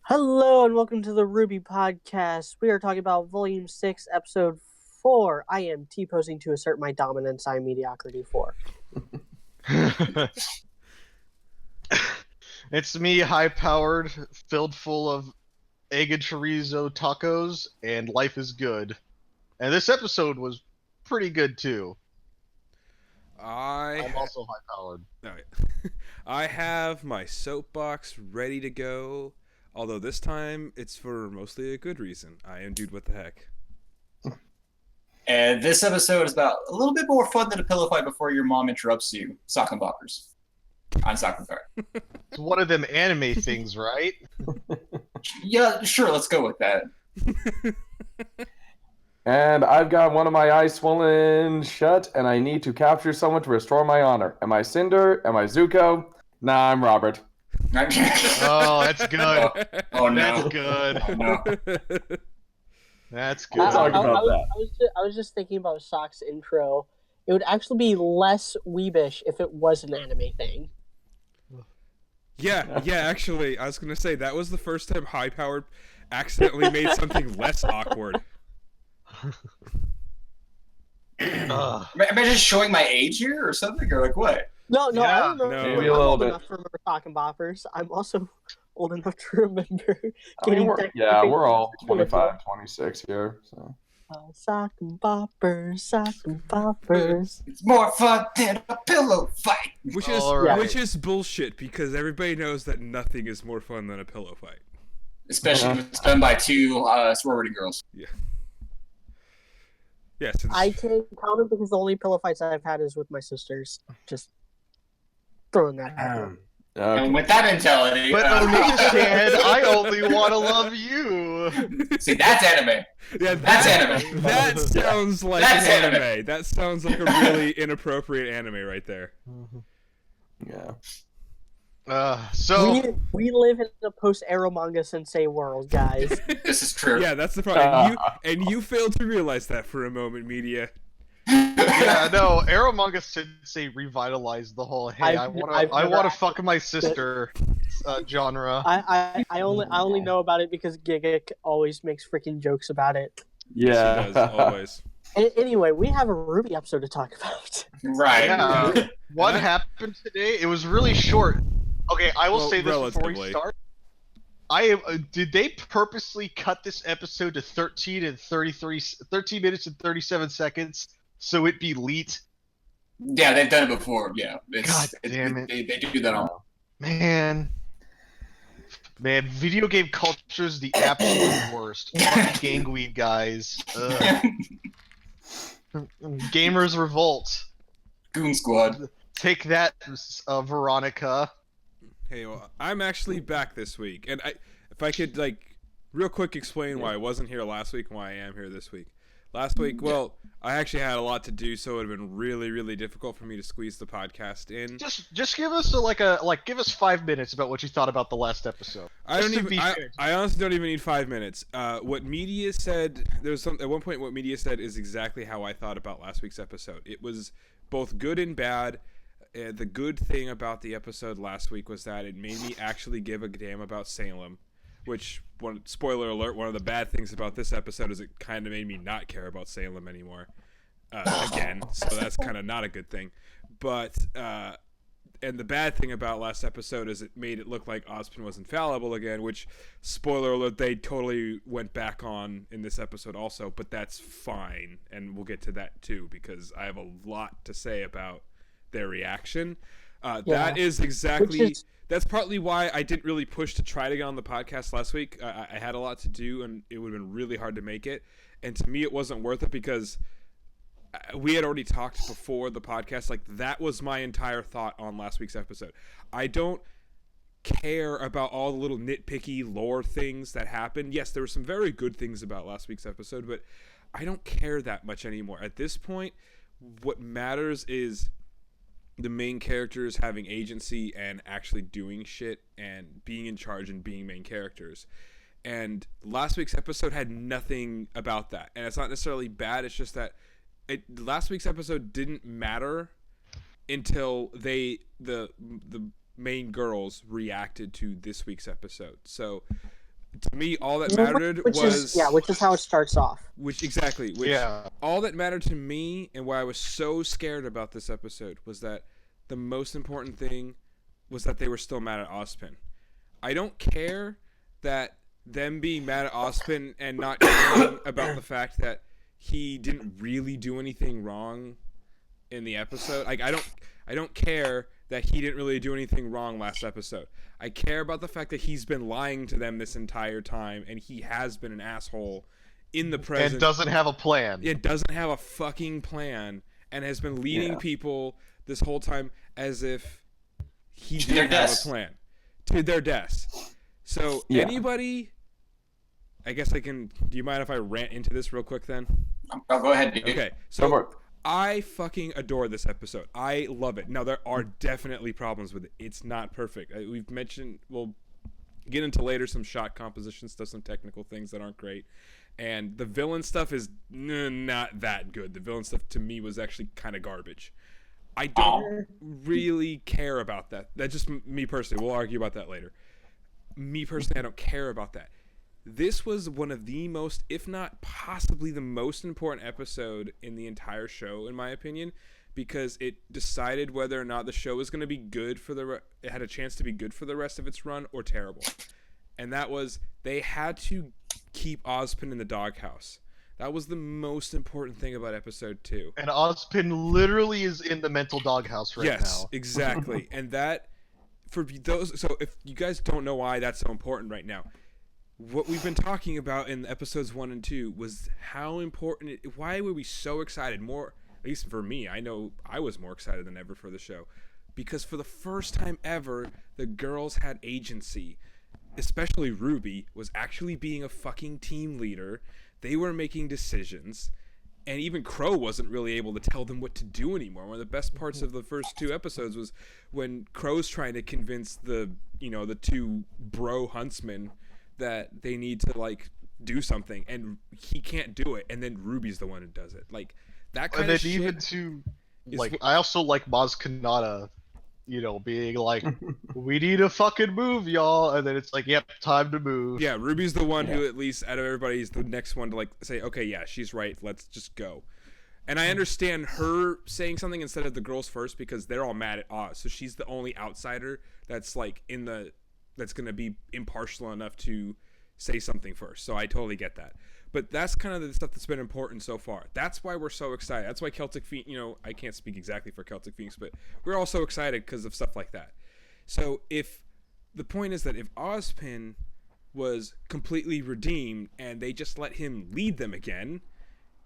Hello and welcome to the RWBY podcast. We are talking about Volume 6, Episode 4. I am T-posing to assert my dominance. I am Mediocrity 4. It's me, high-powered, filled full of egg and chorizo tacos, and life is good. And this episode was pretty good, too. I'm also high-powered. I have my soapbox ready to go, although this time it's for mostly a good reason. I am Dude What the Heck. And this episode is about a little bit more fun than a pillow fight before your mom interrupts you. Sock and boppers. On Sock and Fire. It's one of them anime things, right? Yeah, sure, let's go with that. And I've got one of my eyes swollen shut, and I need to capture someone to restore my honor. Am I Cinder? Am I Zuko? Nah, I'm Robert. Oh, that's good. Oh, no. That's good. Oh, no. That's good. We'll talk about that. I was just thinking about Sock's intro. It would actually be less weebish if it was an anime thing. Yeah, actually, I was going to say, that was the first time High Powered accidentally made something less awkward. Am I just showing my age here or something? Or like what? No, Yeah, I remember. no. I'm Maybe a little old bit. enough to remember Sock and Boppers. I'm also old enough to remember I mean, getting we're all 25, 26 here. So. Sock and Boppers, Sock and Boppers. It's more fun than a pillow fight. Alright. Which is bullshit, because everybody knows that nothing is more fun than a pillow fight. Especially when it's done by two sorority girls. Yeah, since I can comment because the only pillow fights I've had is with my sisters. Just throwing that out there. And with that mentality, But Onishan, I only want to love you. see, that's anime. Yeah, That's anime. That sounds like That's an anime. anime. That sounds like a really inappropriate anime right there. Yeah. So We live in a post-Arrow manga sensei world, guys. This is true. Yeah, that's the problem. And you failed to realize that for a moment, media. yeah, no, Arrow Manga Sensei revitalized the whole "Hey, I've I never want to fuck my sister" genre. I only know about it because Giga always makes freaking jokes about it. Yeah. She does, always. Anyway, we have a RWBY episode to talk about. Right. Yeah. What happened today? It was really short. Okay, I will Well, say this before we relatively. start. Did they purposely cut this episode to 13 minutes and 37 seconds so it be leet? Yeah, they've done it before. Yeah. God damn it. They do that on. Man, video game culture is the absolute worst. Fucking gangweed guys. Ugh. Gamers revolt. Goon Squad. Take that, Veronica. Hey, well, I'm actually back this week, and if I could real quick explain why I wasn't here last week and why I am here this week. Last week, well, I actually had a lot to do, so it would have been really, really difficult for me to squeeze the podcast in. Just give us give us 5 minutes about what you thought about the last episode. I Just don't to even. be I, fair. I honestly don't even need 5 minutes. What media said, at one point what media said is exactly how I thought about last week's episode. It was both good and bad. The good thing about the episode last week was that it made me actually give a damn about Salem, which, spoiler alert, one of the bad things about this episode is it kind of made me not care about Salem anymore. Again, so that's kind of not a good thing. But and the bad thing about last episode is it made it look like Ozpin was infallible again, which, spoiler alert, they totally went back on in this episode also, but that's fine, and we'll get to that too, because I have a lot to say about their reaction. That is exactly... That's partly why I didn't really push to try to get on the podcast last week. I had a lot to do, and it would have been really hard to make it. And to me, it wasn't worth it because we had already talked before the podcast. Like, that was my entire thought on last week's episode. I don't care about all the little nitpicky lore things that happened. Yes, there were some very good things about last week's episode, but I don't care that much anymore. At this point, what matters is the main characters having agency and actually doing shit and being in charge and being main characters. And last week's episode had nothing about that. And it's not necessarily bad, it's just that last week's episode didn't matter until the main girls reacted to this week's episode. So To me, all that mattered which is how it starts off. Which all that mattered to me and why I was so scared about this episode was that the most important thing was that they were still mad at Ozpin. I don't care that them being mad at Ozpin and not caring about the fact that he didn't really do anything wrong in the episode. Like I don't care that he didn't really do anything wrong last episode. I care about the fact that he's been lying to them this entire time, and he has been an asshole in the present. And doesn't have a plan. It doesn't have a fucking plan, and has been leading people this whole time as if he didn't have a plan. To their deaths. So anybody... I guess I can... Do you mind if I rant into this real quick then? Oh, go ahead, dude. Okay, so... I fucking adore this episode. I love it. Now, there are definitely problems with it. It's not perfect. We've mentioned, we'll get into later some shot composition stuff, some technical things that aren't great. And the villain stuff is not that good. The villain stuff, to me, was actually kind of garbage. I don't really care about that. That's just me personally. We'll argue about that later. Me personally, I don't care about that. This was one of the most, if not possibly the most important episode in the entire show, in my opinion, because it decided whether or not the show was going to be good for it had a chance to be good for the rest of its run or terrible. And that was, they had to keep Ozpin in the doghouse. That was the most important thing about episode 2. And Ozpin literally is in the mental doghouse right now. Yes, exactly. And that, for those, so if you guys don't know why that's so important right now, what we've been talking about in episodes 1 and 2 was how important why were we so excited, more, at least for me, I know I was more excited than ever for the show, because for the first time ever, the girls had agency, especially RWBY was actually being a fucking team leader. They were making decisions, and even Crow wasn't really able to tell them what to do anymore. One of the best parts of the first 2 episodes was when Crow's trying to convince the two bro huntsmen that they need to like do something, and he can't do it, and then RWBY's the one who does it. Like that kind of shit. And then even to like, I also like Maz Kanata, being like, we need a fucking move, y'all, and then it's like, yep, time to move. Yeah, RWBY's the one who, at least out of everybody, is the next one to like say, okay, yeah, she's right, let's just go. And I understand her saying something instead of the girls first, because they're all mad at Oz, so she's the only outsider that's like that's going to be impartial enough to say something first. So I totally get that. But that's kind of the stuff that's been important so far. That's why we're so excited. That's why Celtic Phoenix, I can't speak exactly for Celtic Phoenix, but we're all so excited because of stuff like that. So if the point is that if Ozpin was completely redeemed and they just let him lead them again,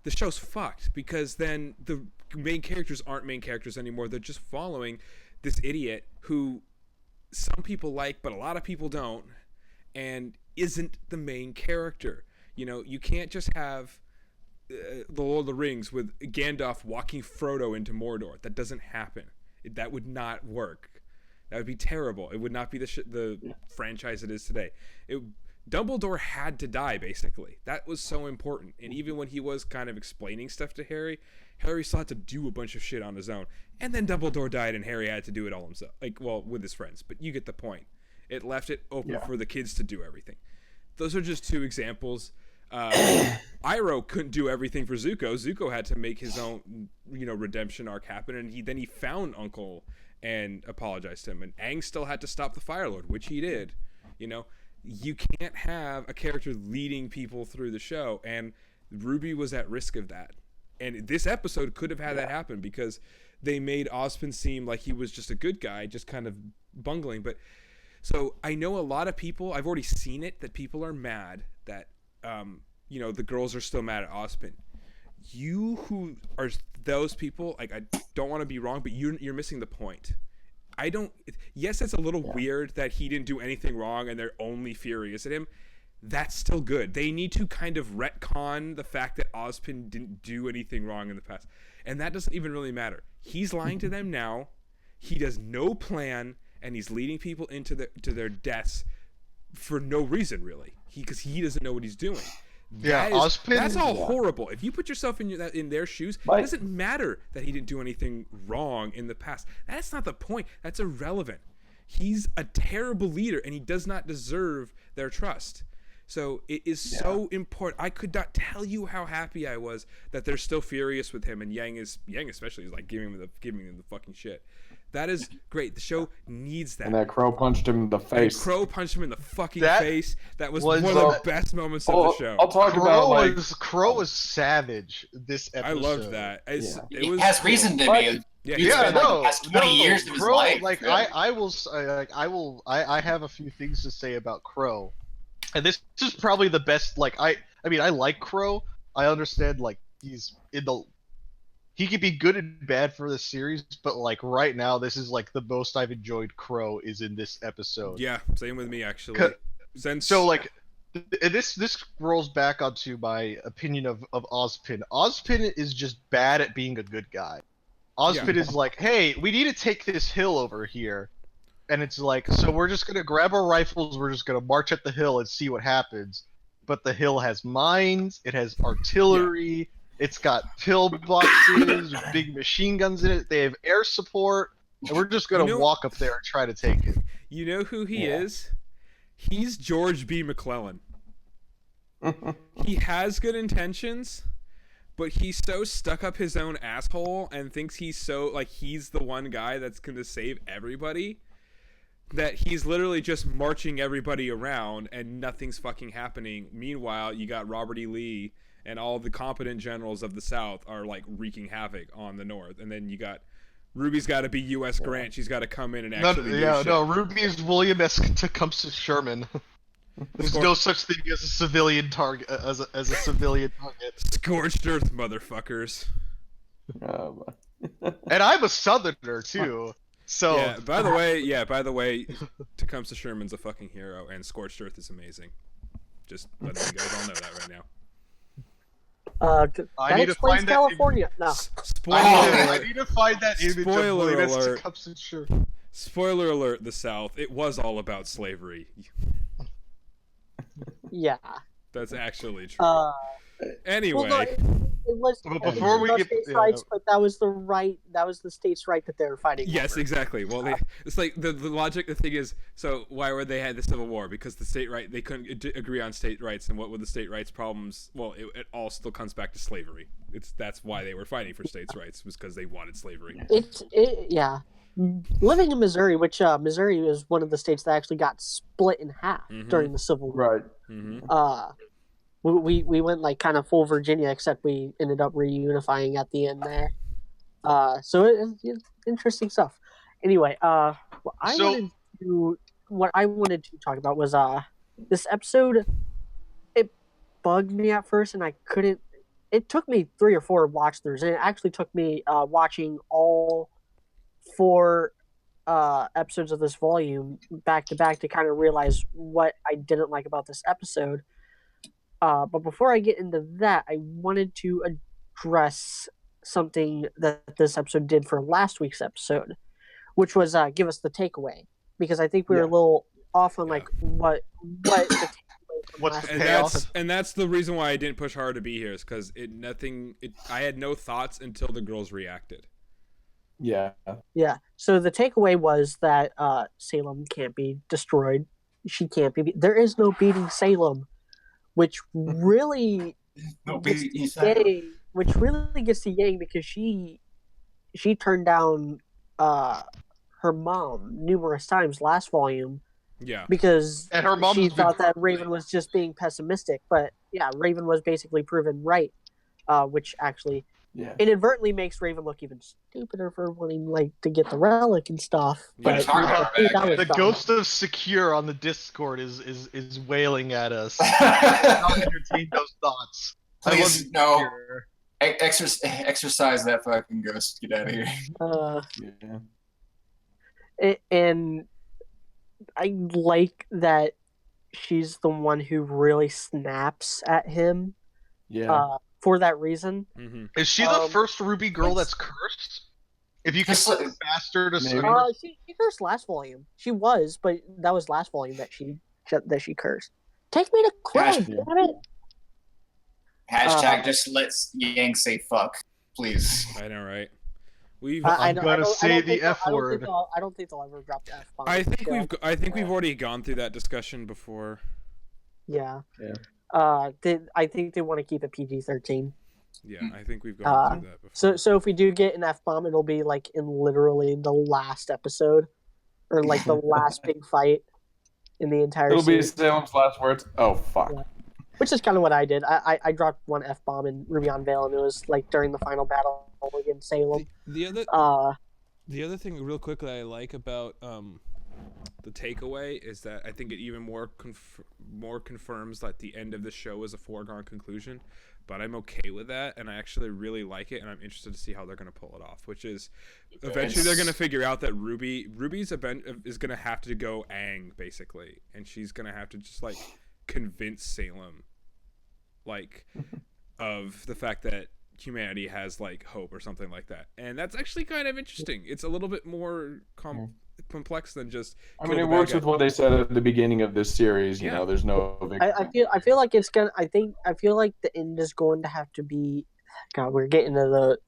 the show's fucked, because then the main characters aren't main characters anymore. They're just following this idiot who some people like, but a lot of people don't, and isn't the main character. You can't just have the Lord of the Rings with Gandalf walking Frodo into Mordor. That doesn't happen. That would not work. That would be terrible. It would not be the franchise it is today. Dumbledore had to die, basically. That was so important. And even when he was kind of explaining stuff to Harry still had to do a bunch of shit on his own. And then Dumbledore died and Harry had to do it all himself. With his friends. But you get the point. It left it open for the kids to do everything. Those are just 2 examples. Iroh couldn't do everything for Zuko. Zuko had to make his own, redemption arc happen. And he found Uncle and apologized to him. And Aang still had to stop the Fire Lord, which he did. You can't have a character leading people through the show. And RWBY was at risk of that. And this episode could have had that happen, because they made Ozpin seem like he was just a good guy, just kind of bungling. But so I know a lot of people, I've already seen it, that people are mad that, the girls are still mad at Ozpin. You who are those people, like, I don't want to be wrong, but you're missing the point. Yes, it's a little weird that he didn't do anything wrong and they're only furious at him. That's still good. They need to kind of retcon the fact that Ozpin didn't do anything wrong in the past. And that doesn't even really matter. He's lying to them now. He does no plan, and he's leading people into their deaths for no reason, really. Because he doesn't know what he's doing. Ozpin. That's all horrible. If you put yourself in their shoes, it doesn't matter that he didn't do anything wrong in the past. That's not the point. That's irrelevant. He's a terrible leader, and he does not deserve their trust. So it is so important. I could not tell you how happy I was that they're still furious with him, and Yang especially is like giving him the fucking shit. That is great. The show needs that. And that crow punched him in the face. And Crow punched him in the fucking face. That was one of the best moments of the show. I'll talk about Crow was savage this episode. I loved that. It has reason to be. Past 20 years of his Crow, life. Like I have a few things to say about Crow, and this is probably the best. Like I mean, I like Crow. I understand like he could be good and bad for the series, but like right now, this is like the most I've enjoyed Crow is in this episode. Yeah, same with me actually. So like, this rolls back onto my opinion of Ozpin. Ozpin is just bad at being a good guy. Ozpin is like, hey, we need to take this hill over here, and it's like, so we're just gonna grab our rifles, we're just gonna march at the hill and see what happens. But the hill has mines, it has artillery. It's got pillboxes, big machine guns in it. They have air support, and we're just gonna walk up there and try to take it. You know who he is? He's George B. McClellan. He has good intentions, but he's so stuck up his own asshole and thinks he's so like he's the one guy that's gonna save everybody that he's literally just marching everybody around and nothing's fucking happening. Meanwhile, you got Robert E. Lee and all the competent generals of the South are like wreaking havoc on the North, and then you got Ruby's got to be U.S. Grant. She's got to come in and actually do shit. Ruby is William S. Tecumseh Sherman. There's no such thing as a civilian target. As a civilian target. Scorched earth, motherfuckers. And I'm a Southerner too. So By the way, Tecumseh Sherman's a fucking hero, and Scorched Earth is amazing. Just letting you guys all know that right now. I need to find California. No. I need to find that image Spoiler of alert. Sure. Spoiler alert, the South. It was all about slavery. Yeah. That's actually true. Anyway. Well, no, before we get states' rights, but that was the states' right that they were fighting Yes, over. exactly. Well, it's like the logic. The thing is, so why were they had the Civil War? Because the state right they couldn't agree on state rights, and what were the state rights problems? Well, it all still comes back to slavery. That's why they were fighting for states' rights, was because they wanted slavery. Living in Missouri, which Missouri is one of the states that actually got split in half during the Civil War. Right. Mm-hmm. We went like kind of full Virginia, except we ended up reunifying at the end there. So it's interesting stuff. Anyway, what I wanted to talk about was this episode. It bugged me at first, and I couldn't. It took me 3 or 4 watch throughs, and it actually took me watching all 4 episodes of this volume back to back to kind of realize what I didn't like about this episode. But before I get into that, I wanted to address something that this episode did for last week's episode, which was give us the takeaway, because I think we were a little off on like what the takeaway from What's last the week. payoff? And that's the reason why I didn't push hard to be here, is because I had no thoughts until the girls reacted. Yeah. Yeah. So the takeaway was that Salem can't be destroyed. She can't be. There is no beating Salem, which really gets to Yang because she turned down her mom numerous times last volume. Yeah. Because And her mom she thought that Raven was just being pessimistic, but yeah, Raven was basically proven right, which actually inadvertently makes Raven look even stupider for wanting like to get the relic and stuff. Yeah, But The ghost of Secure on the Discord is wailing at us. I'll entertain those thoughts. Please, no. Exercise that fucking ghost. Get out of here. And I like that she's the one who really snaps at him. Yeah. For that reason. Mm-hmm. Is she the first RWBY girl that's cursed? If you can put a bastard aside. She cursed last volume. She was, but that was last volume that she cursed. Take me to club, damn it. Hashtag just let's Yang say fuck, please. I know, right? I'm gonna say the F word. I don't think they'll ever drop the F bomb. I think we've already gone through that discussion before. Yeah. Yeah. I think they want to keep it PG-13. Yeah, I think we've gone through that before. So if we do get an F-bomb, it'll be like in literally the last episode, or like the last big fight in the entire It'll be series. Salem's last words. Oh fuck. Yeah. Which is kind of what I did. I dropped one F-bomb in Ruby on Veil, and it was like during the final battle against Salem. The other thing, real quickly, I like about the takeaway is that I think it even more confirms that the end of the show is a foregone conclusion. But I'm okay with that, and I actually really like it, and I'm interested to see how they're going to pull it off. Which is, eventually they're going to figure out that Ruby's event is going to have to go Aang basically, and she's going to have to just like convince Salem, like, of the fact that humanity has like hope or something like that, and that's actually kind of interesting. It's a little bit more complex than just. I mean, it works with what they said at the beginning of this series. You know, there's no. I feel like it's gonna. I feel like the end is going to have to be. God, we're getting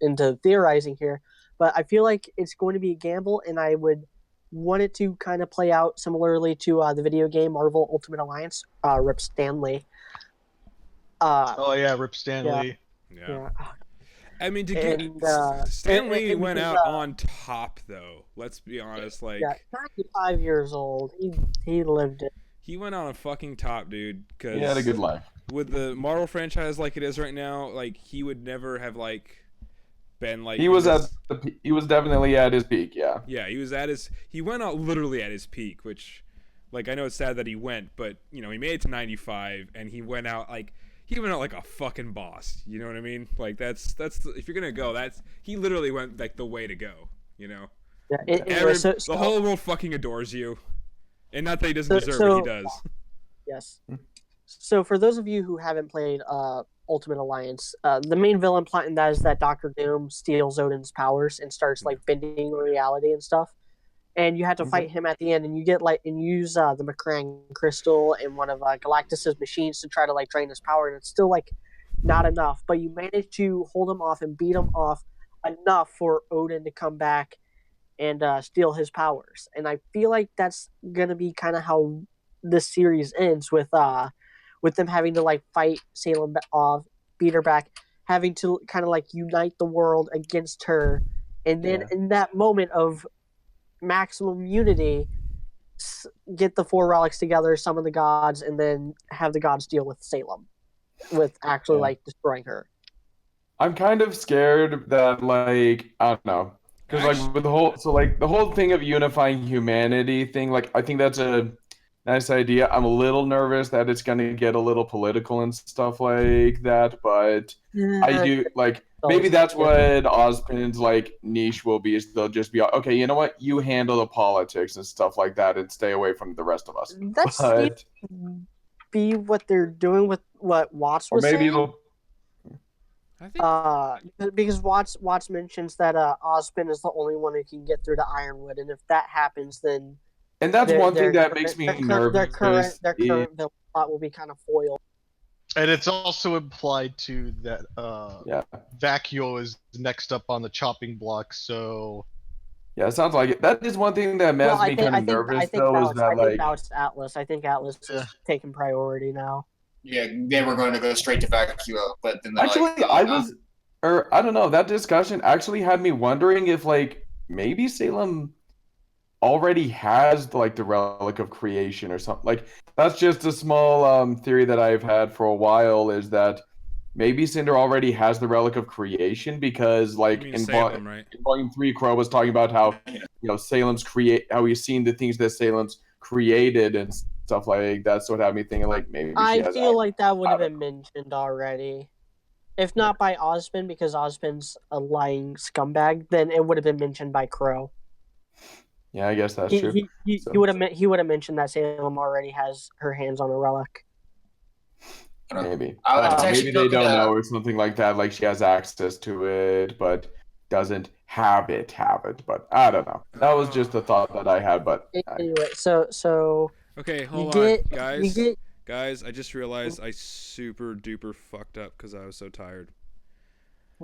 into theorizing here, but I feel like it's going to be a gamble, and I would want it to kind of play out similarly to the video game Marvel Ultimate Alliance, Rip Stanley. Rip Stanley. Yeah. I mean, Stan Lee went out on top, though. Let's be honest. Like, 95 years old. He lived it. He went on a fucking top, dude. Cause he had a good life. With the Marvel franchise like it is right now, like he would never have like been like. He was definitely at his peak. Yeah. Yeah, he was at his. He went out literally at his peak, which, like, I know it's sad that he went, but you know he made it to 95, and he went out like. He went out like a fucking boss, you know what I mean? Like that's if you're gonna go, he literally went like the way to go, you know. Yeah, the whole world fucking adores you, and not that he doesn't deserve it, he does. Yes. So for those of you who haven't played Ultimate Alliance, the main villain plot in that is that Doctor Doom steals Odin's powers and starts like bending reality and stuff. And you have to fight him at the end, and you get use the Macrang crystal and one of Galactus's machines to try to like drain his power, and it's still like not enough. But you manage to hold him off and beat him off enough for Odin to come back and steal his powers. And I feel like that's gonna be kind of how this series ends with them having to like fight Salem off, beat her back, having to kind of like unite the world against her, and then in that moment of maximum unity, get the 4 relics together, summon the gods, and then have the gods deal with Salem, with actually like destroying her. I'm kind of scared that like I don't know, because like with the whole thing of unifying humanity thing, like I think that's a nice idea. I'm a little nervous that it's gonna get a little political and stuff like that, but I do like. Maybe that's what Ozpin's like niche will be. Is they'll just be okay. You know what? You handle the politics and stuff like that, and stay away from the rest of us. That's be what they're doing with what Watts was saying. It'll. I think because Watts mentions that Ozpin is the only one who can get through to Ironwood, and if that happens, then that's one thing that makes me nervous. Their current villain plot will be kind of foiled. And it's also implied too that Vacuo is next up on the chopping block. So yeah, it sounds like it. That is one thing that makes me kind of nervous. I think now it's Atlas. I think Atlas is taking priority now. Yeah, they were going to go straight to Vacuo, but then actually, I don't know. That discussion actually had me wondering if like maybe Salem already has like the relic of creation or something. Like that's just a small theory that I've had for a while, is that maybe Cinder already has the relic of creation, because like in Volume 3, Crow was talking about how Salem's how he's seen the things that Salem's created and stuff like that. So it had me thinking like maybe I feel like that would have been mentioned already. If not by Ozpin, because Ozpin's a lying scumbag, then it would have been mentioned by Crow. Yeah, I guess that's true. He would have mentioned that Salem already has her hands on a relic. Maybe. Maybe they don't know or something like that. Like she has access to it, but doesn't have it. But I don't know. That was just a thought that I had. But anyway, so okay, hold on, guys. Guys, I just realized I super duper fucked up because I was so tired.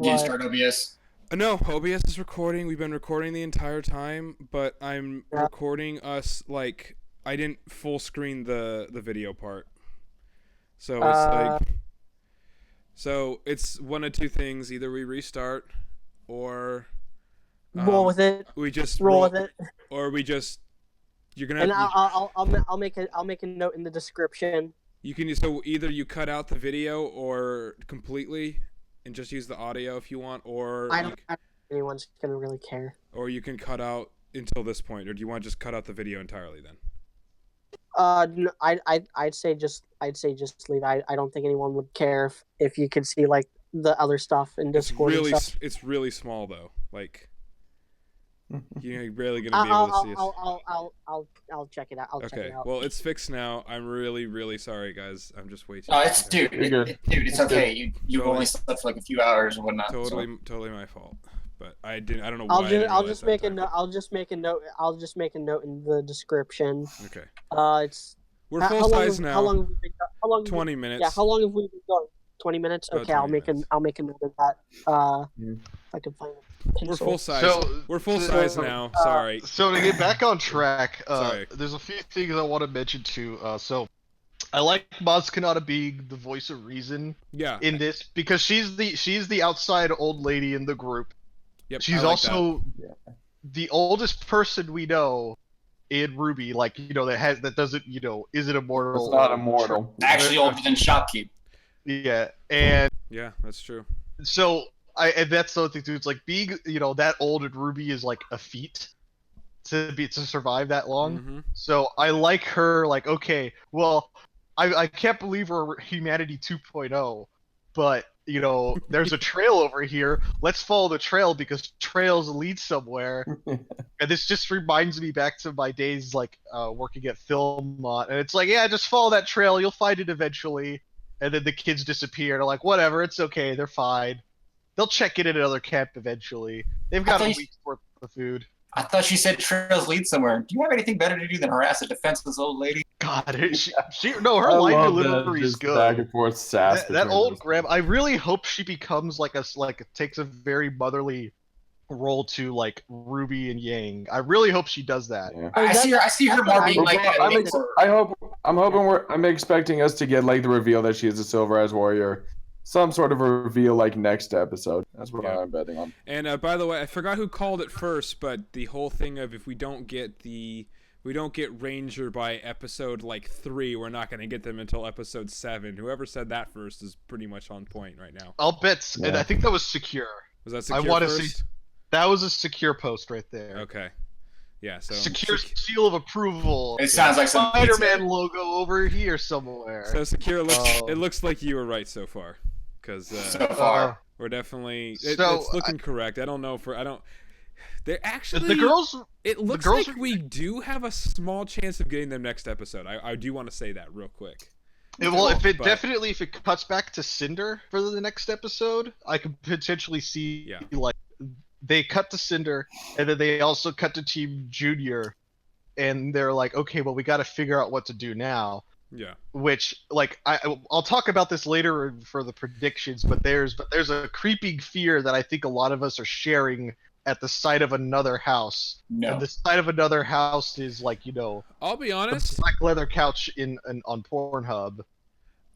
Did you start OBS? No, OBS is recording. We've been recording the entire time, but I'm recording us like I didn't full screen the video part. So it's like, so it's one of two things: either we restart, or roll with it. we just Roll with it. or we just you're gonna. And Have, I'll make a note in the description. you can so either you cut out the video or completely, and just use the audio if you want, or I don't think anyone's gonna really care. or you can cut out until this point, or do you want to just cut out the video entirely then? No, I'd say just leave. I don't think anyone would care if you could see like the other stuff in Discord. It's really small though. Like you're barely gonna be able to see it. I'll check it out. I'll check it out. Well, it's fixed now. I'm really sorry, guys. I'm just way too. No, it's dude, it's okay. You've only slept for like a few hours and whatnot. Totally my fault. But I don't know I'll why. I'll just make a note. I'll just make a note in the description. Okay. We're full size now. How long have we been how long 20 minutes. Yeah, how long have we been going? 20 minutes? Okay, 20 minutes. I'll make a note of that. If I can find a pencil. We're full size now. Sorry. So to get back on track, Sorry. there's a few things I want to mention too. So I like Maz Kanata being the voice of reason in this because she's the outside old lady in the group. Yep, she's also the oldest person we know in RWBY, like that doesn't isn't immortal. It's not immortal. Actually older than Shopkeep. Yeah, and that's true. So and that's the other thing too. It's like being that old in RWBY is like a feat to survive that long. Mm-hmm. So I like her. Like, okay, well, I can't believe we're Humanity 2.0, but there's a trail over here. Let's follow the trail because trails lead somewhere. And this just reminds me back to my days like working at Philmont, and it's like, yeah, just follow that trail. You'll find it eventually. And then the kids disappear. They're like, whatever, it's okay. They're fine. They'll check in at another camp eventually. They've got a week's worth of food. I thought she said trails lead somewhere. Do you have anything better to do than harass a defenseless old lady? God, her line delivery is good. Back and forth sass. That old grandma. I really hope she becomes takes a very motherly role to like Ruby and Yang. I really hope she does that. Yeah. I see her more being like that. I'm expecting us to get like the reveal that she is a Silver Eyes Warrior. Some sort of a reveal like next episode. That's what I'm betting on. And by the way, I forgot who called it first, but the whole thing of if we don't get Ranger by episode like 3, we're not going to get them until episode 7. Whoever said that first is pretty much on point right now. I'll bet, and I think that was Secure. Was that Secure? I want to first? see. That was a Secure post right there. Okay. Yeah, so Secure seal of approval. It sounds like some Spider-Man logo over here somewhere. So Secure it looks like you were right so far. Because so far we're definitely it's looking correct. I don't know they're actually the girls. It looks like we do have a small chance of getting them next episode. I do want to say that real quick. If it cuts back to Cinder for the next episode, I could potentially see like they cut to Cinder and then they also cut to Team Junior, and they're like, okay, well we got to figure out what to do now. Yeah. Which, like, I'll talk about this later for the predictions, but there's a creeping fear that I think a lot of us are sharing at the sight of another house. No. And the sight of another house is like, I'll be honest. The black leather couch on Pornhub.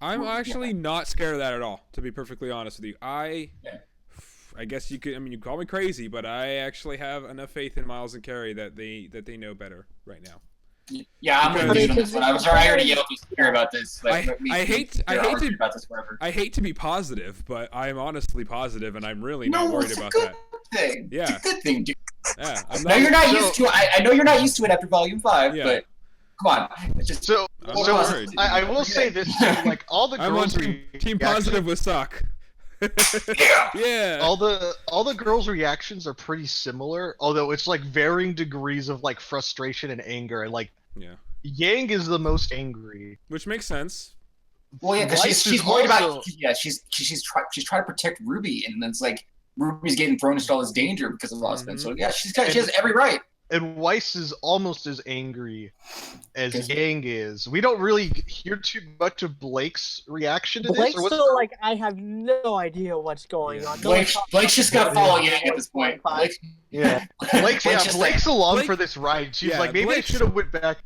I'm actually not scared of that at all, to be perfectly honest with you. I guess you could. I mean, you call me crazy, but I actually have enough faith in Miles and Carrie that they know better right now. Yeah, I'm with you on this one. I'm sorry, I already yelled to about this. Like, I hate to be positive, but I'm honestly positive, and I'm really not worried about that. Thing. Yeah, it's a good thing, dude. Yeah, you're not used to it. I know you're not used to it after Volume 5, but come on. It's just, I will say this too, like all the girls. I'm on team positive with Sock. Yeah. All the girls' reactions are pretty similar, although it's like varying degrees of like frustration and anger. And like, Yang is the most angry, which makes sense. Well, yeah, because she's worried about. Yeah, she's trying to protect Ruby, and it's like Ruby's getting thrown into all this danger because of Ozpin. So yeah, she has every right. And Weiss is almost as angry as Yang is. We don't really hear too much of Blake's reaction to Blake's this. Still like, I have no idea what's going on. Blake's just gonna follow Yang at this point. Blake's along for this ride. She's like, maybe I should have went back.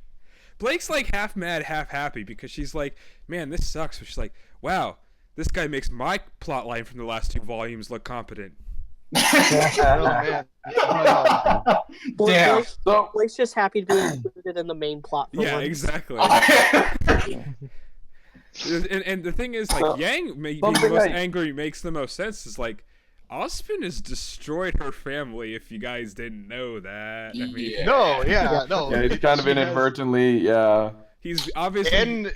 Blake's like half mad, half happy because she's like, man, this sucks. But she's like, wow, this guy makes my plot line from the last 2 volumes look competent. Oh man. Damn. Blake's just happy to be included in the main plot. For Yeah, once. exactly. and the thing is, like, Yang being the most angry makes the most sense. Is like, Ozpin has destroyed her family. If you guys didn't know that, I mean, No. Yeah, he's kind of inadvertently, he's obviously. And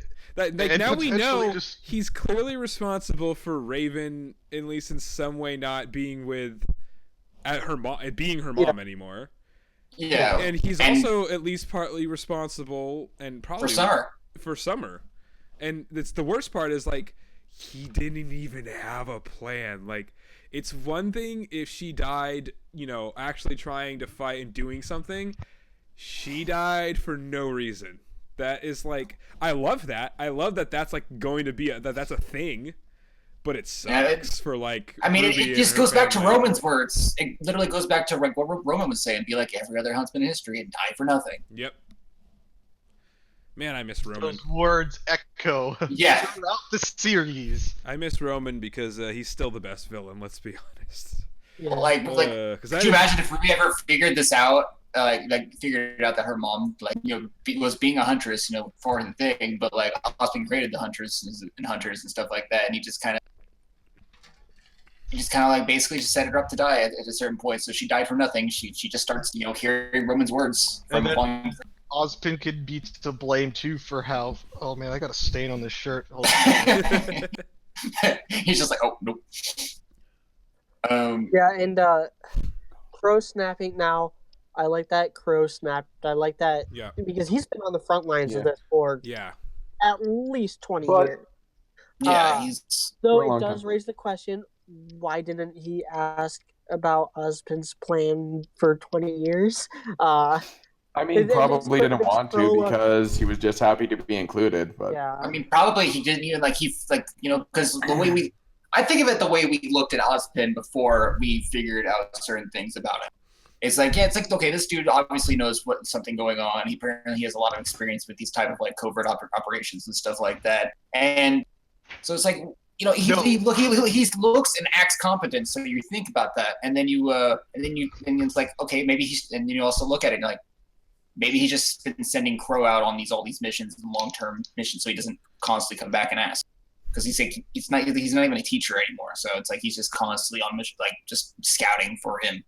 now we know just... he's clearly responsible for Raven, at least in some way, not being with her mom anymore. Yeah, and he's also at least partly responsible, and probably for Summer. And it's the worst part is like he didn't even have a plan. Like, it's one thing if she died, actually trying to fight and doing something. She died for no reason. That is like, I love that. I love that that's like going to be that's a thing, but it sucks for like. I mean, it just goes back to Roman's words. It literally goes back to like what Roman was saying. Be like every other huntsman in history and die for nothing. Yep. Man, I miss Roman. Those words echo throughout the series. I miss Roman because he's still the best villain. Let's be honest. Yeah. Like, could you imagine if Ruby ever figured this out? Figured out that her mom, was being a huntress, for the thing, but like Austin created the hunters and stuff like that, and he just kind of like basically just set her up to die at a certain point. So she died for nothing. She just starts, hearing Roman's words from the volume. Ozpin could be to blame too for how. Oh man, I got a stain on this shirt. He's just like, oh nope. Yeah, and Crow snapping now. I like that Crow snapped. I like that because he's been on the front lines of this for at least 20 years. Yeah, so it does raise the question: why didn't he ask about Ozpin's plan for 20 years? I mean, probably didn't want to because he was just happy to be included. But yeah, I mean, probably he didn't even because the way I think of it the way we looked at Ozpin before we figured out certain things about him. It's like, okay, this dude obviously knows what's something going on. He has a lot of experience with these type of like covert operations and stuff like that. And so it's like, he looks and acts competent. So you think about that, and then it's like, okay, maybe and then you also look at it and like, maybe he's just been sending Crow out on all these missions and long-term missions, so he doesn't constantly come back and ask. Because he's not even a teacher anymore. So it's like he's just constantly on mission, like just scouting for him.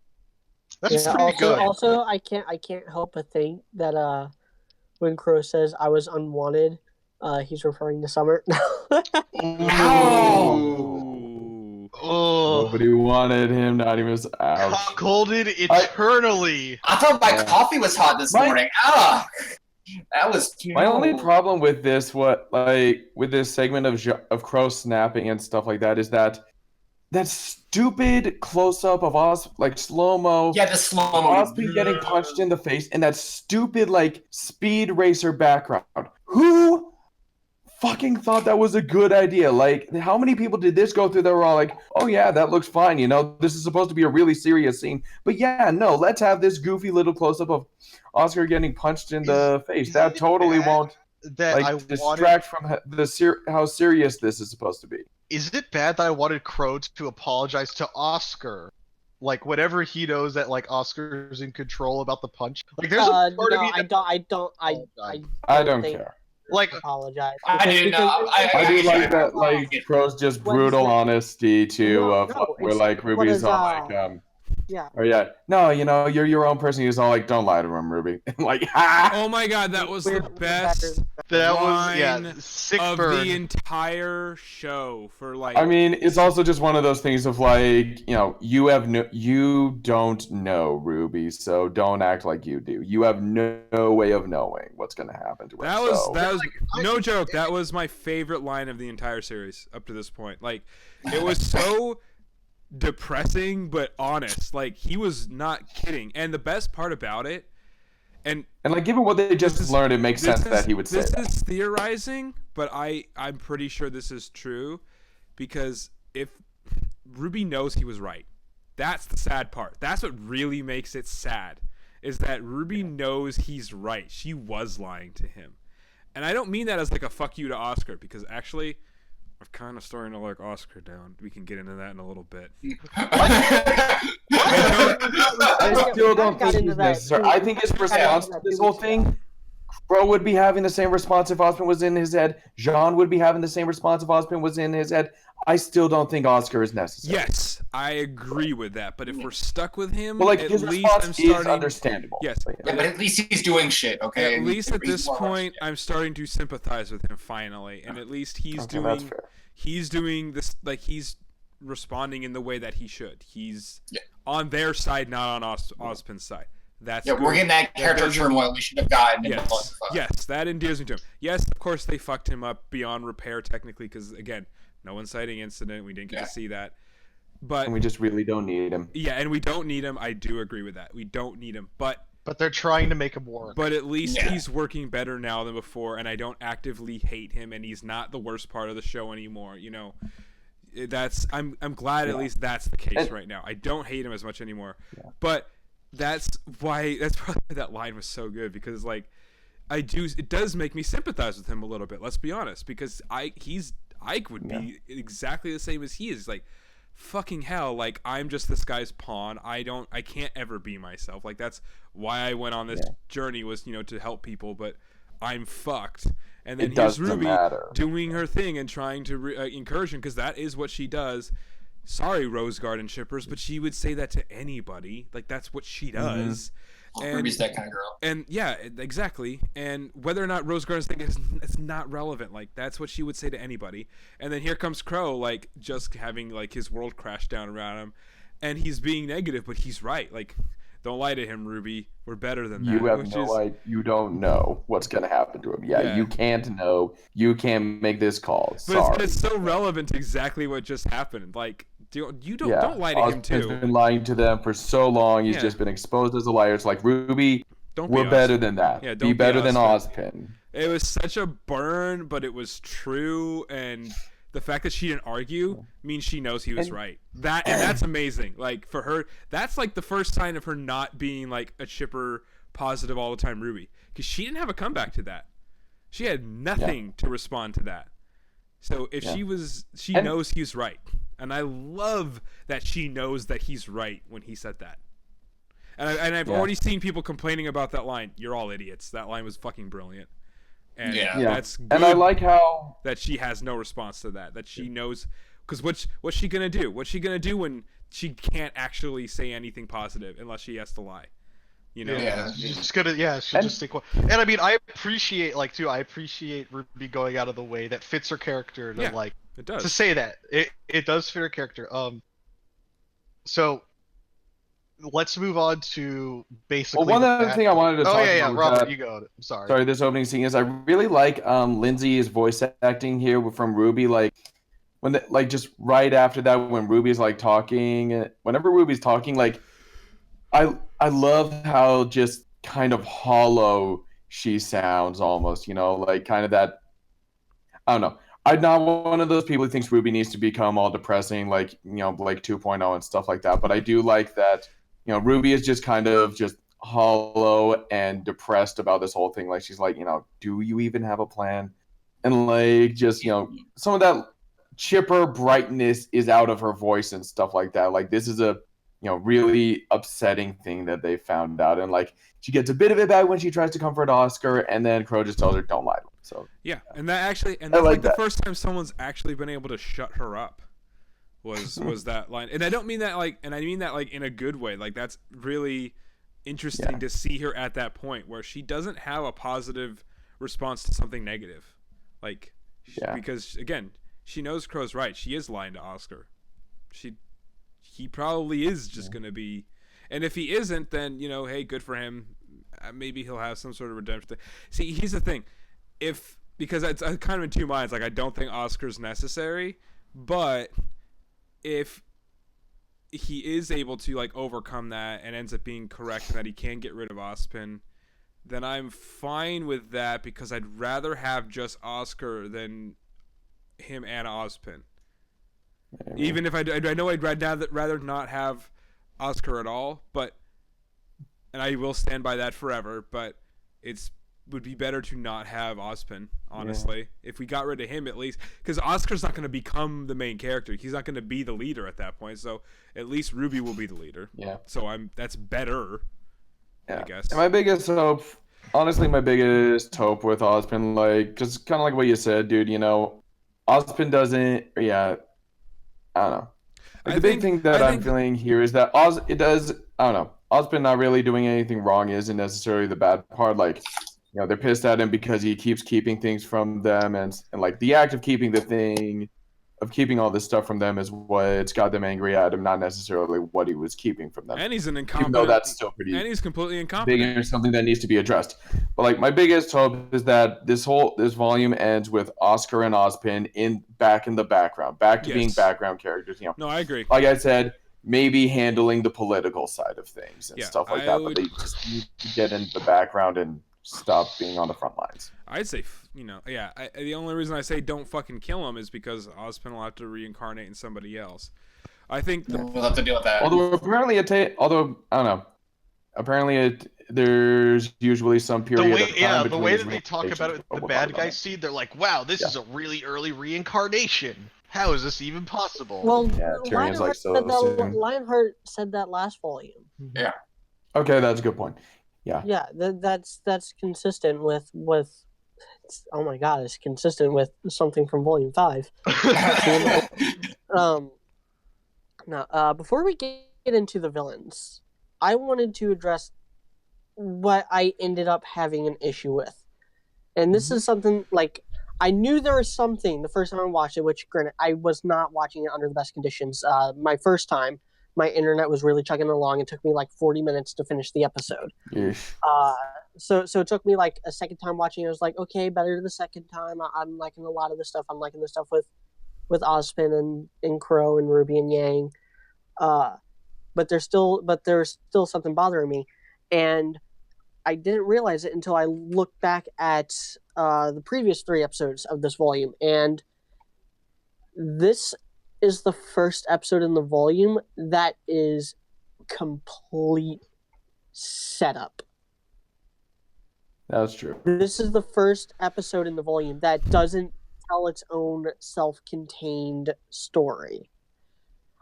That's pretty good. Also, I can't help but think that when Crow says I was unwanted, he's referring to Summer. Nobody wanted him. Not even out. Colded eternally. I thought my coffee was hot this morning. That was cute. My only problem with this, with this segment of Crow snapping and stuff like that, is that stupid close up of slow mo. Yeah, the slow mo. Ozpin getting punched in the face, and that stupid speed racer background. Who fucking thought that was a good idea? Like, how many people did this go through that were all like, oh yeah, that looks fine, this is supposed to be a really serious scene. But yeah, no, let's have this goofy little close-up of Oscar getting punched in the face. That totally won't distract from how serious this is supposed to be. Is it bad that I wanted Crow to apologize to Oscar? Like, whatever he knows that Oscar's in control about the punch. Like, there's a part of me that... I don't care. Apologize. I do like that. Crow's just brutal honesty too. Where Ruby's all yeah. Or yeah, no, you're your own person. He's all like, don't lie to him, Ruby. Oh my god, that was the best. That was sick of burn. the entire show for I mean, it's also just one of those things of you don't know Ruby, so don't act like you do. You have no way of knowing what's gonna happen to her. That was no joke. That was my favorite line of the entire series up to this point. It was so depressing but honest. He was not kidding. And the best part about it, and given what they just learned, it makes sense that he would say that. This is theorizing, but I'm pretty sure this is true, because if Ruby knows he was right, that's the sad part. That's what really makes it sad, is that Ruby knows he's right. She was lying to him. And I don't mean that as like a fuck you to Oscar, because actually, I'm kind of starting to like Oscar down. We can get into that in a little bit. I still don't think he's necessary. I think his response to this whole thing, Crow would be having the same response if Ospin was in his head. Jean would be having the same response if Ospin was in his head. I still don't think Oscar is necessary. Yes, I agree with that. But if we're stuck with him, well, like at his least response I'm starting. Is understandable. Yes, yeah, but at least he's doing shit. Okay. At least at this point, I'm starting to sympathize with him finally, and at least he's doing this, like he's responding in the way that he should. He's on their side, not on Ozpin's side. That's good. We're getting that character turmoil we should have gotten. Yes, that endears me to him. Yes, of course they fucked him up beyond repair technically, because again, no inciting incident. We didn't get to see that. But and we just really don't need him. Yeah, and we don't need him. I do agree with that. We don't need him, but they're trying to make him work. But at least he's working better now than before, and I don't actively hate him, and he's not the worst part of the show anymore. You know, I'm glad at least that's the case right now. I don't hate him as much anymore, but that's probably why that line was so good, because like it does make me sympathize with him a little bit. Let's be honest, because Ike would be exactly the same as he is. Like, fucking hell, like I'm just this guy's pawn. I can't ever be myself. Like that's why I went on this journey, was to help people, but I'm fucked. And then here's RWBY doing her thing and trying to encourage him, because that is what she does. Sorry, Rose Garden shippers, but she would say that to anybody. Like that's what she does. And RWBY's that kind of girl. And yeah, exactly. And whether or not Rose Garden's thing it's not relevant. Like that's what she would say to anybody. And then here comes Crow, like just having like his world crash down around him, and he's being negative, but he's right. Like, don't lie to him, RWBY. We're better than that. You have no idea. You don't know what's gonna happen to him. Yeah, you can't know. You can't make this call. But it's so relevant to exactly what just happened. Like, don't lie to him too. He's been lying to them for so long. He's just been exposed as a liar. It's like, RWBY, we're better than that. Yeah, be better than Ozpin. It was such a burn, but it was true, and the fact that she didn't argue means she knows he was right. That's amazing. Like for her, that's like the first sign of her not being like a chipper positive all the time, RWBY, because she didn't have a comeback to that. She had nothing to respond to that. So if she knows he's right. And I love that she knows that he's right when he said that. And I've already seen people complaining about that line. You're all idiots. That line was fucking brilliant. And that's good. And I like how that she has no response to that. That she knows, because what's she gonna do? What's she gonna do when she can't actually say anything positive unless she has to lie? You know? She's just gonna she'll just stay quiet. And I mean, I appreciate RWBY going out of the way. That fits her character to it does. To say that it does fit her character. So let's move on to basically. Well, one other thing I wanted to talk about. Robert, you go. I'm sorry. Sorry, this opening scene is I really like Lindsay's voice acting here from RWBY. Like when just right after that, when RWBY's like talking, whenever RWBY's talking, like I love how just kind of hollow she sounds almost. Like kind of that. I don't know. I'm not one of those people who thinks RWBY needs to become all depressing, like, Blake 2.0 and stuff like that. But I do like that, RWBY is just kind of just hollow and depressed about this whole thing. Like, she's like, do you even have a plan? And like, just, some of that chipper brightness is out of her voice and stuff like that. Like, this is a, really upsetting thing that they found out. And like, she gets a bit of it back when she tries to comfort Oscar, and then Crow just tells her, don't lie to him. So and that's like the first time someone's actually been able to shut her up was that line. And I don't mean that like, and I mean that like in a good way. Like that's really interesting to see her at that point where she doesn't have a positive response to something negative. Like, because again, she knows Crow's right. She is lying to Oscar. He probably is just going to be, and if he isn't, then, hey, good for him. Maybe he'll have some sort of redemption thing. See, here's the thing. Because I'm kind of in two minds. Like, I don't think Oscar's necessary, but if he is able to, like, overcome that and ends up being correct and that he can get rid of Ozpin, then I'm fine with that, because I'd rather have just Oscar than him and Ozpin. Even if I know I'd rather not have Oscar at all, and I will stand by that forever, but it's would be better to not have Ozpin, honestly. If we got rid of him, at least, because Oscar's not going to become the main character. He's not going to be the leader at that point. So at least RWBY will be the leader. Yeah. So that's better. I guess. And my biggest hope, honestly, my biggest hope with Ozpin, like, because kind of like what you said, dude. You know, Ozpin doesn't. Yeah, I don't know. Like, the big thing that I'm feeling here is that it does. I don't know. Ozpin not really doing anything wrong isn't necessarily the bad part. Like, you know, they're pissed at him because he keeps keeping things from them, and like the act of keeping all this stuff from them is what's got them angry at him, not necessarily what he was keeping from them. And he's an incompetent. Even though that's still pretty. And he's completely incompetent. Big or something that needs to be addressed. But like, my biggest hope is that this volume ends with Oscar and Ozpin back in the background, back to being background characters. You know. No, I agree. Like I said, maybe handling the political side of things and stuff like that. But they just need to get into the background and stop being on the front lines. I'd say, the only reason I say don't fucking kill him is because Ozpin will have to reincarnate in somebody else. I think we'll have to deal with that. Although apparently I don't know. Apparently there's usually some period of time. Yeah, the way that they talk about it, the bad guy scene, they're like, "Wow, this is a really early reincarnation. How is this even possible?" Well, Lionheart said that last volume. Yeah. Okay, that's a good point. Yeah. Yeah, that's consistent with. Oh my god, it's consistent with something from Volume 5. Now, before we get into the villains, I wanted to address what I ended up having an issue with. And this is something, like, I knew there was something the first time I watched it, which, granted, I was not watching it under the best conditions. My first time, my internet was really chugging along. It took me like 40 minutes to finish the episode. So it took me like a second time watching it. I was like, okay, better the second time. I'm liking a lot of the stuff. I'm liking the stuff with Ozpin and Crow and Ruby and Yang. But there's still something bothering me. And I didn't realize it until I looked back at the previous 3 episodes of this volume. And this is the first episode in the volume that is complete setup. That's true. This is the first episode in the volume that doesn't tell its own self-contained story.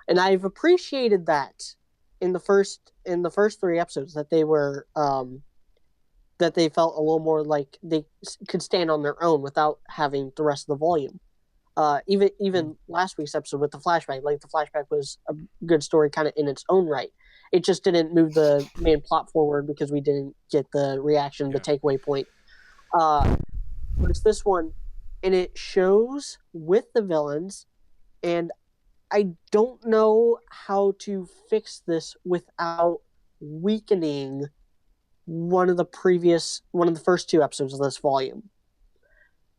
And I've appreciated that in the first 3 episodes, that they were that they felt a little more like they could stand on their own without having the rest of the volume. Even last week's episode with the flashback, like, the flashback was a good story kind of in its own right. It just didn't move the main plot forward because we didn't get the reaction, the takeaway point. But it's this one, and it shows with the villains, and I don't know how to fix this without weakening one of the first 2 episodes of this volume.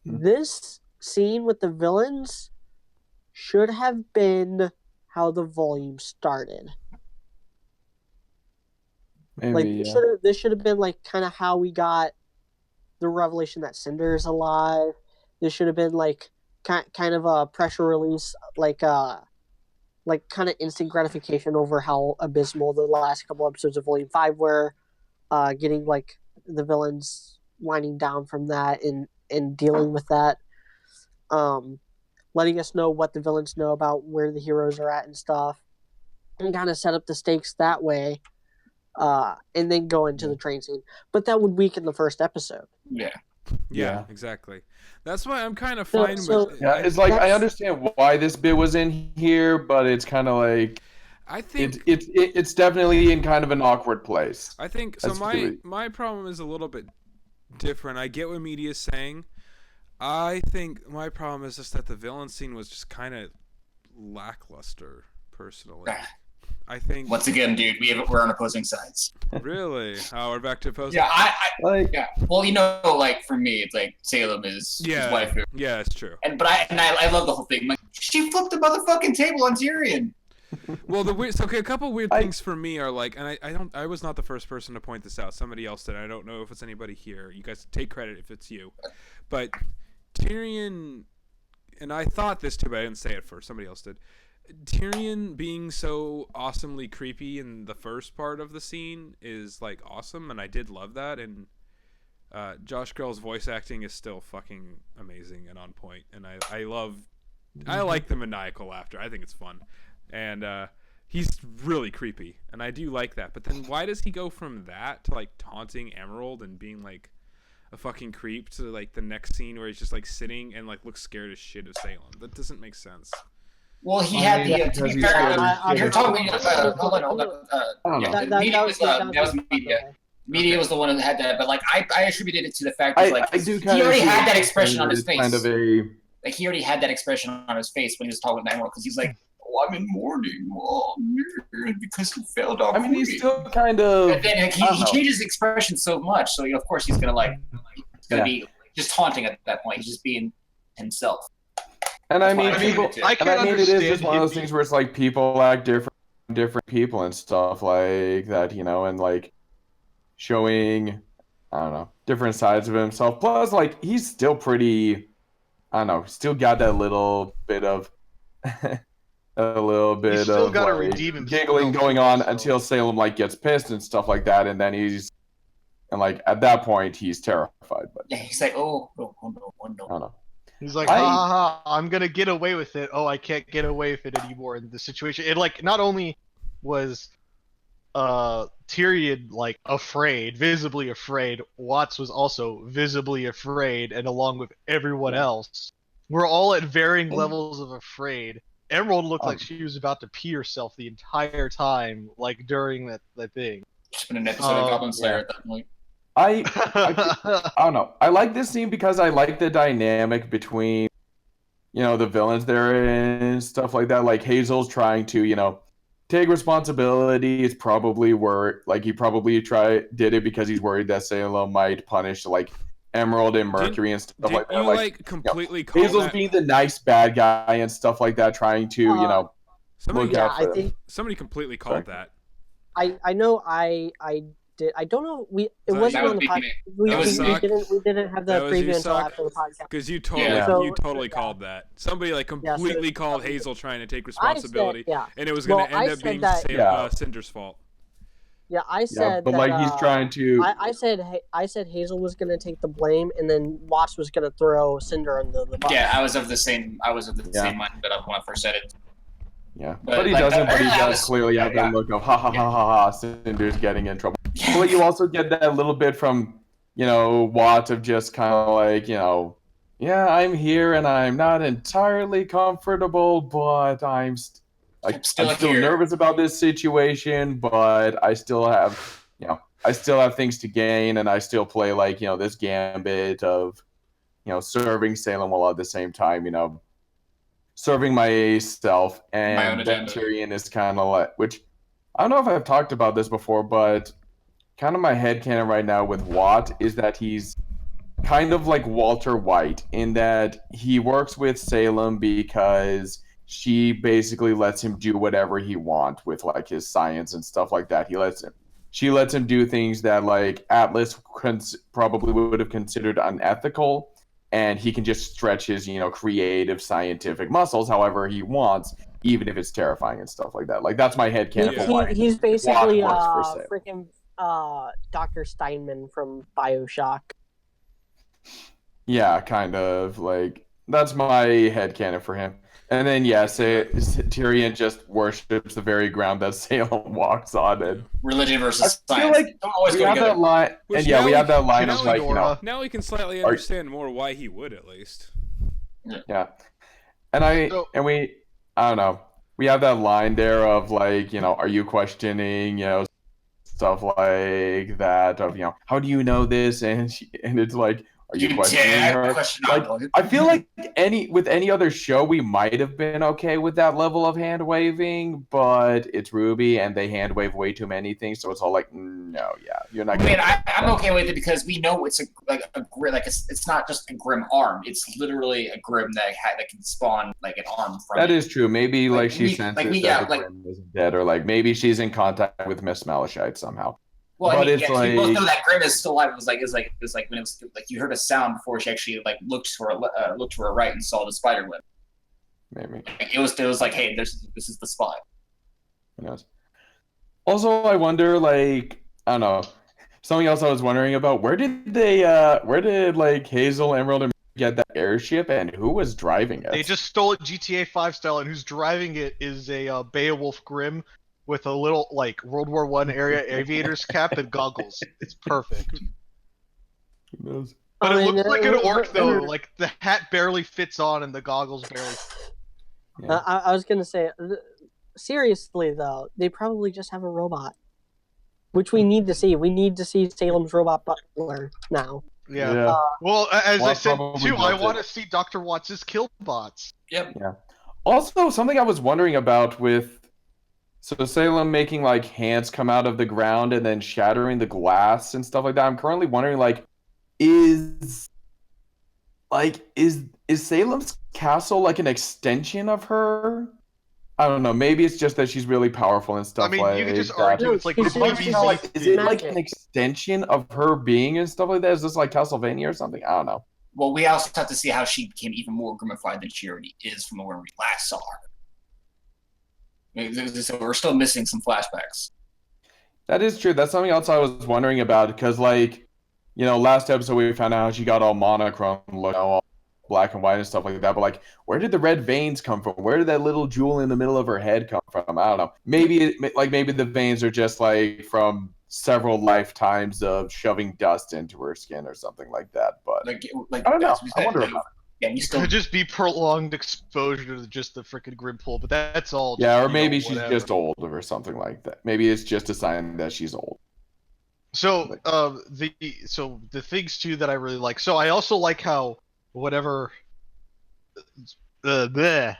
This scene with the villains should have been how the volume started. Maybe, this should have been like kind of how we got the revelation that Cinder is alive. This should have been like kind of a pressure release, like kind of instant gratification over how abysmal the last couple episodes of Volume 5 were. Getting like the villains winding down from that and dealing with that. Letting us know what the villains know about where the heroes are at and stuff, and kind of set up the stakes that way, and then go into the train scene. But that would weaken the first episode. Yeah, exactly. That's why I'm kind of fine with. Yeah, it's like, I understand why this bit was in here, but it's kind of like, I think it's definitely in kind of an awkward place. I think so. My problem is a little bit different. I get what media is saying. I think my problem is just that the villain scene was just kind of lackluster, personally. I think once again, dude, we're on opposing sides. Really? Oh, we're back to opposing. Yeah, yeah. Well, like, for me, it's like Salem is his wife. Yeah, it's true. But I love the whole thing. Like, she flipped the motherfucking table on Tyrion. Well, a couple weird things for me are like, and I was not the first person to point this out. Somebody else did. I don't know if it's anybody here. You guys take credit if it's you. But Tyrion, and I thought this too, but I didn't say it first. Somebody else did. Tyrion being so awesomely creepy in the first part of the scene is like awesome, and I did love that. And Josh Grell's voice acting is still fucking amazing and on point, and I like the maniacal laughter. I think it's fun, and he's really creepy, and I do like that. But then why does he go from that to like taunting Emerald and being like a fucking creep to like the next scene where he's just like sitting and like looks scared as shit of Salem? That doesn't make sense. Well, he had the. To be fair, you're talking. Hold on. That was media. Media was the one that had that, but like I attributed it to the fact that like he already had that expression on his face. Kind of a like he already had that expression on his face when he was talking to Emerald because he's like, "Oh, I'm in mourning, because he failed on." I mean, he's still kind of. And then like, he changes his expression so much, so of course he's gonna be just taunting at that point. He's just being himself. And I mean, people. It is just one of those things where it's like people act different people and stuff like that, and like showing, I don't know, different sides of himself. Plus, like he's still pretty. I don't know. Still got that little bit of, He's still got to redeem himself. Giggling going on until Salem like gets pissed and stuff like that, and then like at that point he's terrified. But yeah, he's like, oh no. I don't know. He's like, I'm gonna get away with it. Oh, I can't get away with it anymore in this situation. It like not only was Tyrion like afraid, visibly afraid, Watts was also visibly afraid, and along with everyone else, we're all at varying levels of afraid. Emerald looked like she was about to pee herself the entire time, like during that thing. It's been an episode of Goblin Slayer at that point. I don't know. I like this scene because I like the dynamic between, the villains there and stuff like that. Like Hazel's trying to, take responsibility. It's probably he probably did it because he's worried that Salem might punish like Emerald and Mercury and stuff like that. You like completely call Hazel's that... being the nice bad guy and stuff like that, trying to look out for them. Somebody completely called that. I know I did. I don't know. It wasn't on the podcast. We didn't have the preview until after the podcast. Because you totally called that. Somebody like completely called Hazel trying to take responsibility, and it was going to end up being Cinder's fault. Yeah, I said. But like he's trying to. I said Hazel was going to take the blame, and then Watts was going to throw Cinder under the bus. Yeah, I was of the same mind when I first said it. Yeah, but he doesn't. But he does clearly have that look of ha ha ha ha ha. Cinder's getting in trouble. But you also get that little bit from Watt of just kind of like yeah, I'm here and I'm not entirely comfortable, but I'm still nervous about this situation, but I still have things to gain, and I still play like this gambit of serving Salem while at the same time serving myself. And then Tyrion is kind of like, which I don't know if I've talked about this before, but kind of my headcanon right now with Watt is that he's kind of like Walter White in that he works with Salem because she basically lets him do whatever he wants with like his science and stuff like that. She lets him do things that like Atlas probably would have considered unethical, and he can just stretch his creative scientific muscles however he wants, even if it's terrifying and stuff like that. Like that's my headcanon for why he's basically freaking Dr. Steinman from BioShock. Yeah, kind of like that's my headcanon for him. And then Tyrion just worships the very ground that Salem walks on. And religion versus I science. Feel like we have that line, and we have that line of like now we can slightly understand more why he would at least. Yeah, and I don't know. We have that line there of like are you questioning stuff like that of how do you know this, and it's like, are you questioning her? Like, I feel like with any other show we might have been okay with that level of hand waving, but it's RWBY and they hand wave way too many things, so it's all like no, you're not. I mean, I'm okay with it because we know it's it's not just a grim arm; it's literally a grim that can spawn like an arm from. That is true. Maybe she senses that the grim isn't dead, or like maybe she's in contact with Miss Malachite somehow. Well, but we both know that Grim is still alive. It was like when it was like you heard a sound before she actually like looked to her right and saw the spider web. Maybe it was like, hey, this is the spot. Who knows? Also, I wonder, like, I don't know. something else I was wondering about, where did like Hazel, Emerald, and get that airship, and who was driving it? They just stole it GTA 5 style, and who's driving it is a Beowulf Grimm with a little like World War One area aviator's cap and goggles. It's perfect. Who knows? But I it mean, looks like an orc though. Like the hat barely fits on, and the goggles barely. Yeah. I was gonna say, seriously though, they probably just have a robot, which we need to see. We need to see Salem's robot butler now. Yeah. Well, as I Watts said probably too, I built want it. to see Dr. Watts' kill bots. Yep. Yeah. Also, something I was wondering about with so Salem making like hands come out of the ground and then shattering the glass and stuff like that. I'm currently wondering is is Salem's castle like an extension of her? I don't know. Maybe it's just that she's really powerful and stuff I mean, like you could just that. argue it's like She's the just- BBC. Is it like Magic. an extension of her being and stuff like that? Is this like Castlevania or something? I don't know. Well, we also have to see how she became even more grimmified than she already is from when we last saw her. So we're still missing some flashbacks. That is true. That's something else I was wondering about because, like, last episode we found out how she got all monochrome, all black and white and stuff like that. But like, where did the red veins come from? Where did that little jewel in the middle of her head come from? I don't know. Maybe the veins are just like from several lifetimes of shoving dust into her skin or something like that. But Like I don't know. as we I said, wonder about yeah, you It still could just be prolonged exposure to just the freaking grim pool, but that's all. yeah, just, or maybe she's whatever. just old or something like that. Maybe it's just a sign that she's old. So, the things too that I really like. So I also like how whatever. I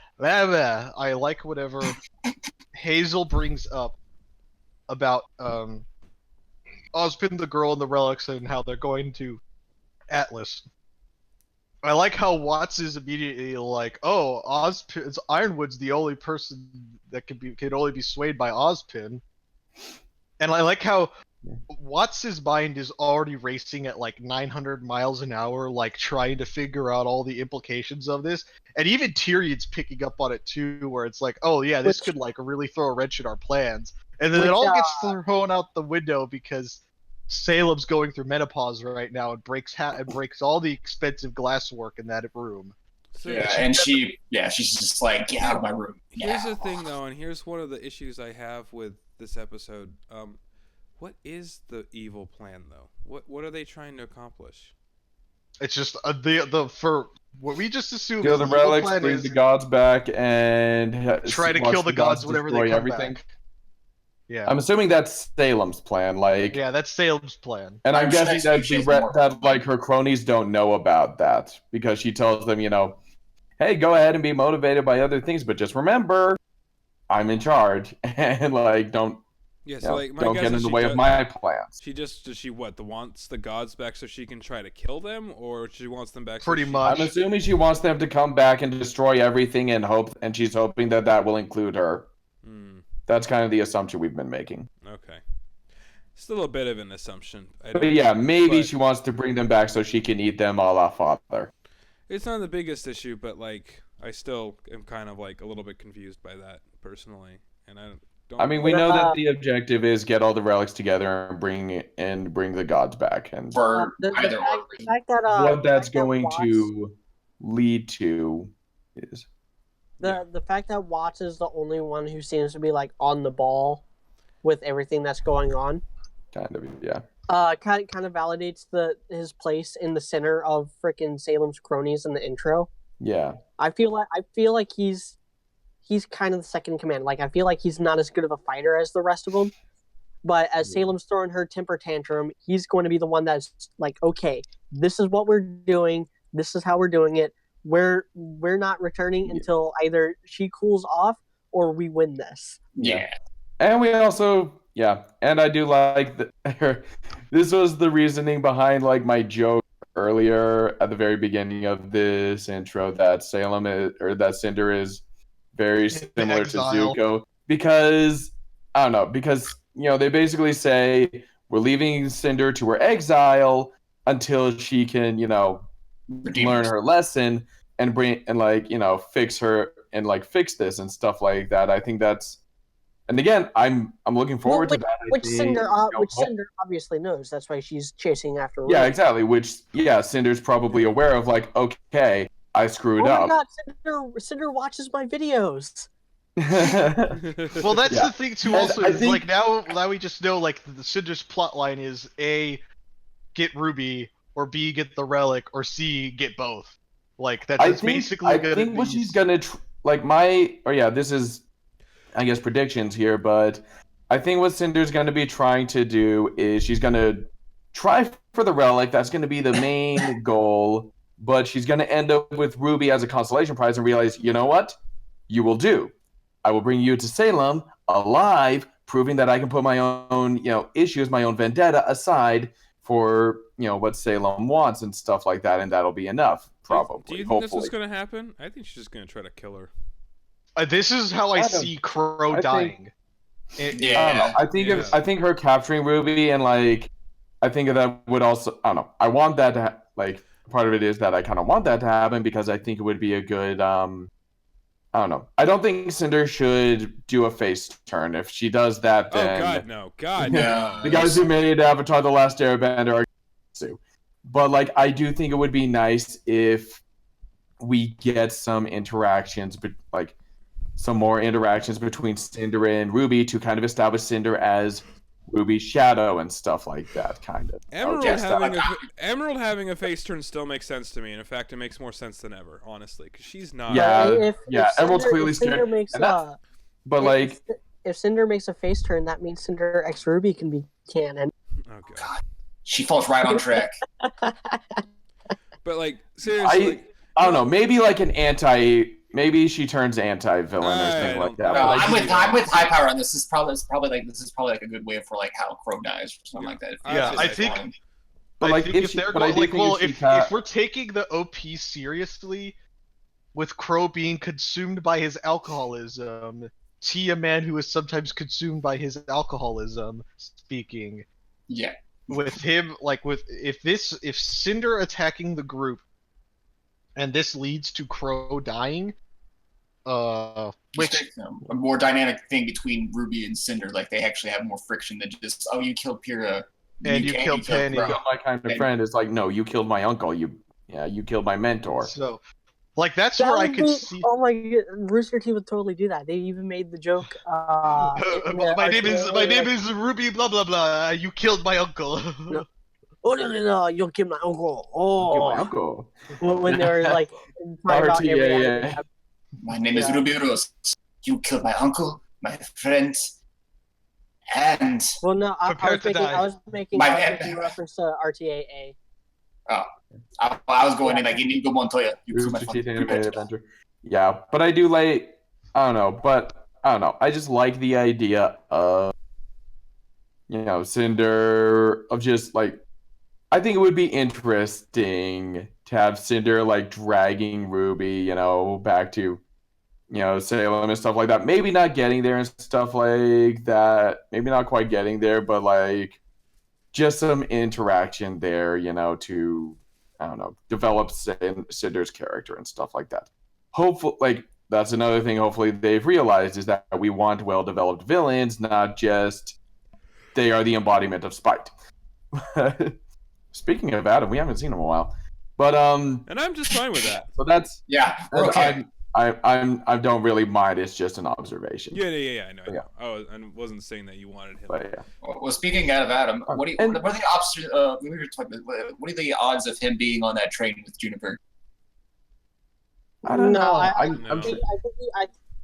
like whatever Hazel brings up about Ozpin, the girl, and the relics, and how they're going to Atlas. I like how Watts is immediately like, "Oh, Ozpin, Ironwood's the only person that can only be swayed by Ozpin," and I like how Watts' mind is already racing at like 900 miles an hour, like trying to figure out all the implications of this, and even Tyrion's picking up on it too, where it's like, "Oh yeah, this could like really throw a wrench in our plans," and then it all gets thrown out the window because Salem's going through menopause right now and breaks all the expensive glasswork in that room. So, yeah, and she's just like, get out of my room. Here's the thing, though, and here's one of the issues I have with this episode. What is the evil plan, though? What are they trying to accomplish? It's just for what we just assumed. Steal the relics, plan bring is the gods back, and try to watch kill the gods whenever they destroy come everything. back. Yeah. I'm assuming that's Salem's plan, like. Yeah, that's Salem's plan. And I'm I'm guessing sure that she has more. like her cronies don't know about that because she tells them, hey, go ahead and be motivated by other things, but just remember, I'm in charge, and like don't Yeah, so like my don't guess get in is the she way does, of my plans. does she wants the gods back so she can try to kill them, or she wants them back? Pretty so much. I'm assuming she wants them to come back and destroy everything, and she's hoping that will include her. That's kind of the assumption we've been making. Okay. Still a bit of an assumption. But yeah, maybe she wants to bring them back so she can eat them a la Father. It's not the biggest issue, but like I still am kind of like a little bit confused by that personally, and I don't. I mean, we know that the objective is get all the relics together and bring the gods back, and For The either fact that what that's the fact that going Watts- to lead to is the fact that Watts is the only one who seems to be like on the ball with everything that's going on. kind of, yeah. Kind of validates his place in the center of frickin' Salem's cronies in the intro. Yeah. I feel like he's kind of the second in command. Like I feel like he's not as good of a fighter as the rest of them. But as Salem's throwing her temper tantrum, he's going to be the one that's like, okay, this is what we're doing. This is how we're doing it. We're not returning until either she cools off or we win this. Yeah. And we also, and I do like this was the reasoning behind like my joke earlier at the very beginning of this intro that that Cinder is very similar to exile. Zuko because I don't know, because they basically say we're leaving Cinder to her exile until she can, learn her lesson and fix her and like fix this and stuff like that. I think that's And again, I'm looking forward to that. Which Cinder obviously knows. That's why she's chasing after. Yeah, Ruby. exactly. Which Cinder's probably aware of. Like, okay, I screwed up. Oh my God, Cinder watches my videos. Well, that's the thing too. Also, is like now we just know like the Cinder's plot line is A, get Ruby, or B, get the relic, or C, get both. Like that's basically. I think what she's gonna this is, I guess, predictions here, but I think what Cinder's gonna be trying to do is she's gonna try for the relic. That's gonna be the main goal, but she's gonna end up with Ruby as a consolation prize and realize, you know what, you will do. I will bring you to Salem alive, proving that I can put my own, issues, my own vendetta aside for, what Salem wants and stuff like that, and that'll be enough, probably. Do you think that's what's going to happen? I think she's just going to try to kill her. This is how I see Crow dying. I think her capturing Ruby and like, I think that would also, I don't know. I want that to part of it is that I kind of want that to happen because I think it would be a good. I don't know. I don't think Cinder should do a face turn. If she does that, then God no. The guys who made Avatar: The Last Airbender are sue. But like, I do think it would be nice if we get some interactions, but like some more interactions between Cinder and Ruby to kind of establish Cinder as Ruby's shadow and stuff like that, kind of. Emerald having a face turn still makes sense to me, and in fact, it makes more sense than ever, honestly, because she's not. If Emerald's clearly scared. If Cinder makes a face turn, that means Cinder X RWBY can be canon. Oh God, she falls right on track. But like, seriously, I don't know. Maybe like maybe she turns anti-villain or something like that. No, I'm with High Power on this. This is probably like a good way for like how Crow dies or something like that. I think. But like, if we're taking the OP seriously, with Crow being consumed by his alcoholism, T, a man who is sometimes consumed by his alcoholism, speaking. Yeah. With him, if Cinder attacking the group, and this leads to Crow dying, which a more dynamic thing between Ruby and Cinder, like they actually have more friction than just you killed Pyrrha and you killed Penny. You killed my kind of friend. It's like, no, you killed my uncle. You killed my mentor. So, like that's where I could see. Oh my God, Rooster Teeth would totally do that. They even made the joke. My name is Ruby. Blah blah blah. You killed my uncle. No. Oh no! You'll kill my uncle. Oh, kill my uncle. When they were like, RTA. My name is Ruby Rose. You killed my uncle, my friends, and I was making reference to RTAA. Oh, I was going in like Inigo Montoya. You killed my adventure. Yeah, but I do I don't know. I just like the idea of Cinder of just like. I think it would be interesting to have Cinder like dragging Ruby, back to, Salem and stuff like that. Maybe not getting there and stuff like that. Maybe not quite getting there, but like just some interaction there, to, I don't know, develop Cinder's character and stuff like that. Hopefully, like that's another thing. Hopefully, they've realized is that we want well-developed villains, not just they are the embodiment of spite. Speaking of Adam, we haven't seen him in a while, but and I'm just fine with that. So that's okay. I don't really mind. It's just an observation. Yeah. I know. Yeah. Oh, I wasn't saying that you wanted him. But yeah. Well, speaking of Adam, what are the odds of him being on that train with Juniper? I don't know. I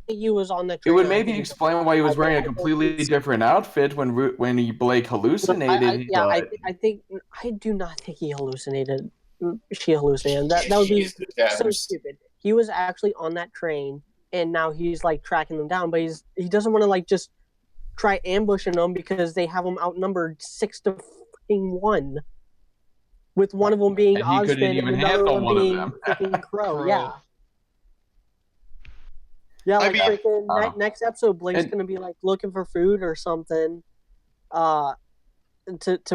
think he was on the train. It would maybe explain why he was wearing a completely different outfit when Blake hallucinated. I do not think he hallucinated. She hallucinated. That would be so stupid. He was actually on that train, and now he's like tracking them down, but he doesn't want to like just try ambushing them because they have them outnumbered 6-1, with one of them being Ozpin and another one being freaking Crow. Yeah. Yeah, like next episode, Blake's gonna be like looking for food or something, to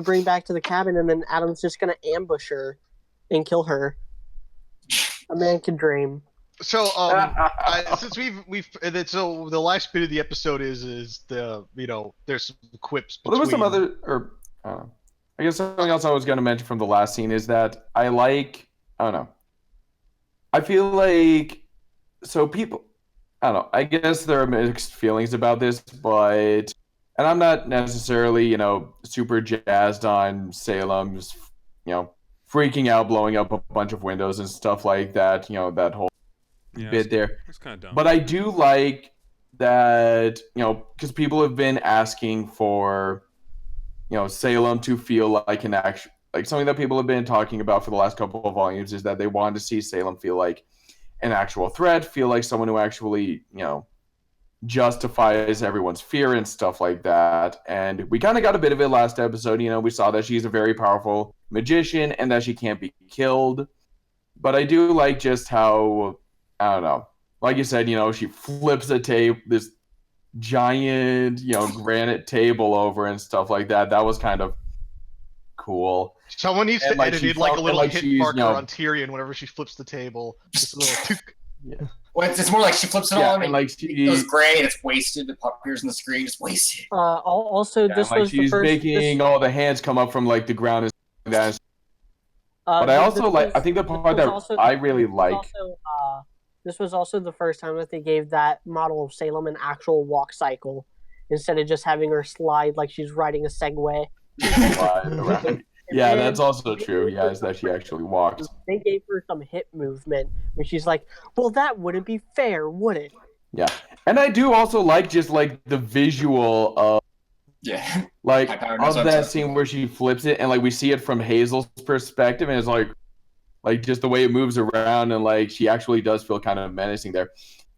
bring back to the cabin, and then Adam's just gonna ambush her and kill her. A man can dream. So since so the last bit of the episode is the there's some quips between. Well, there was some other, or I don't know. I guess something else I was going to mention from the last scene is that I don't know. I feel like, so people, I don't know. I guess there are mixed feelings about this, and I'm not necessarily, super jazzed on Salem's, freaking out, blowing up a bunch of windows and stuff like that. That whole bit there. It's kind of dumb. But I do like that, because people have been asking for, Salem to feel like an actual, like something that people have been talking about for the last couple of volumes is that they want to see Salem feel like an actual threat, feel like someone who actually, justifies everyone's fear and stuff like that. And we kind of got a bit of it last episode. We saw that she's a very powerful magician and that she can't be killed. But I do like just how, I don't know, like you said, she flips this giant, granite table over and stuff like that. That was kind of cool. Someone needs to edit in like a little hit marker on Tyrion whenever she flips the table. Just a little yeah. Well, it's more like she flips it on, and like it goes gray and it's wasted. It appears on the screen, it's wasted. Also, this was she's the first. Making all the hands come up from like the ground and that. But I also I think the part that I really like. This was also the first time that they gave that model of Salem an actual walk cycle instead of just having her slide like she's riding a Segway. Yeah, that's also true. Yeah, is that she actually walks. They gave her some hip movement where she's like, well, that wouldn't be fair, would it? Yeah. And I do also like just like the visual of like of that scene where she flips it and like we see it from Hazel's perspective and it's like just the way it moves around and like she actually does feel kind of menacing there.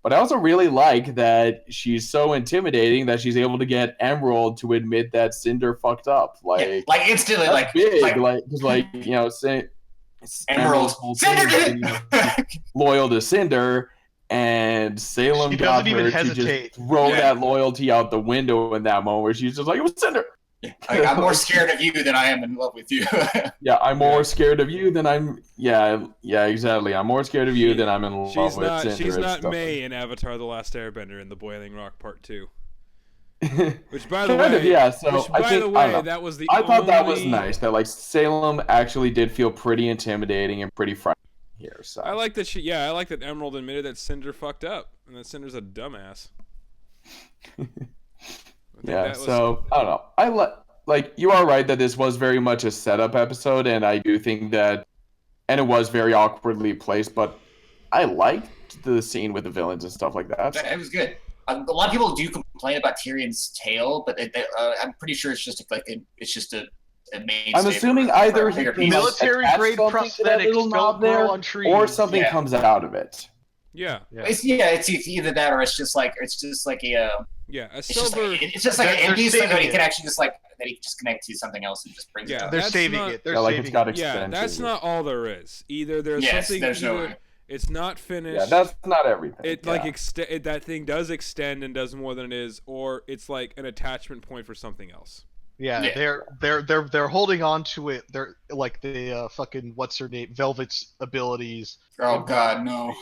But I also really like that she's so intimidating that she's able to get Emerald to admit that Cinder fucked up. Like instantly, that's big. Like Emerald Cinder loyal to Cinder, and Salem she got doesn't her even to hesitate. just throw that loyalty out the window in that moment where she's just like, it was Cinder. I'm more scared of you than I am in love with you. Yeah, I'm more scared of you than I'm. Yeah, exactly. I'm more scared of you than I'm in love with Cinder. She's not May in Avatar: The Last Airbender in the Boiling Rock Part 2. Which, by the way, that was the. I thought that was nice. That like Salem actually did feel pretty intimidating and pretty frightening here. So I like that I like that Emerald admitted that Cinder fucked up and that Cinder's a dumbass. Yeah, so I don't know. Like you are right that this was very much a setup episode, and I do think that, and it was very awkwardly placed. But I liked the scene with the villains and stuff like that. It was good. A lot of people do complain about Tyrion's tail, but I'm pretty sure it's just a main. I'm assuming either military grade prosthetics don't grow on trees, or something comes out of it. Yeah. It's either that or it's just like a a silver. It's just like an piece that he can actually just like that he can just connect to something else and just brings it out. They're saving it. They're like saving it's got it. extensions. Yeah, that's not all there is. Either there's something. There's no. It's not finished. Yeah, that's not everything. That thing does extend and does more than it is, or it's like an attachment point for something else. Yeah, they're holding on to it. They're like the fucking what's her name, Velvet's abilities. Oh God, no.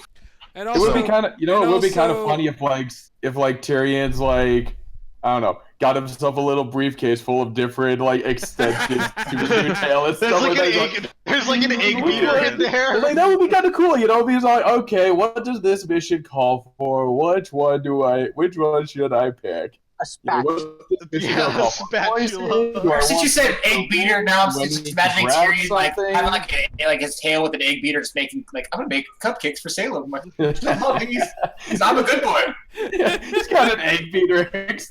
And also, it would be kind of, it would be kind of funny if Tyrion's like, I don't know, got himself a little briefcase full of different like extensions to his new tail and stuff like that. There's like an egg beater in there. Like that would be kind of cool, He's like, okay, what does this mission call for? Which one should I pick? A spatula. A spatula. Since you said egg beater, now I'm just imagining Tyrion like having like his tail with an egg beater, just making like I'm gonna make cupcakes for Salem. I'm a good boy. Yeah, he's got an egg beater.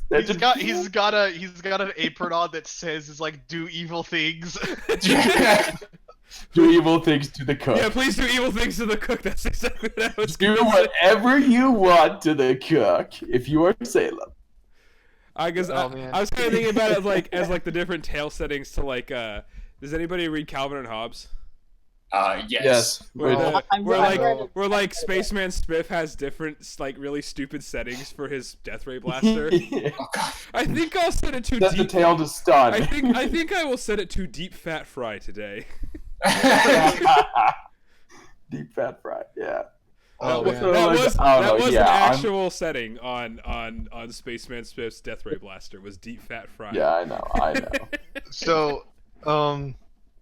He's got an apron on that says is like do evil things. Do evil things to the cook. Yeah, please do evil things to the cook. That's exactly what I was. Do whatever you want to the cook if you are Salem. I was kind of thinking about it as the different tail settings to like. Does anybody read Calvin and Hobbes? Yes. Where Spaceman Smith has different like really stupid settings for his death ray blaster. Oh God. I think I'll set it to That's deep. The tail to stun. I think I will set it to deep fat fry today. Deep fat fry, yeah. Oh, that, man. So, that like, was I don't know, an yeah, actual setting on Spaceman Smith's Death Ray Blaster. Was deep fat fried. Yeah, I know. So,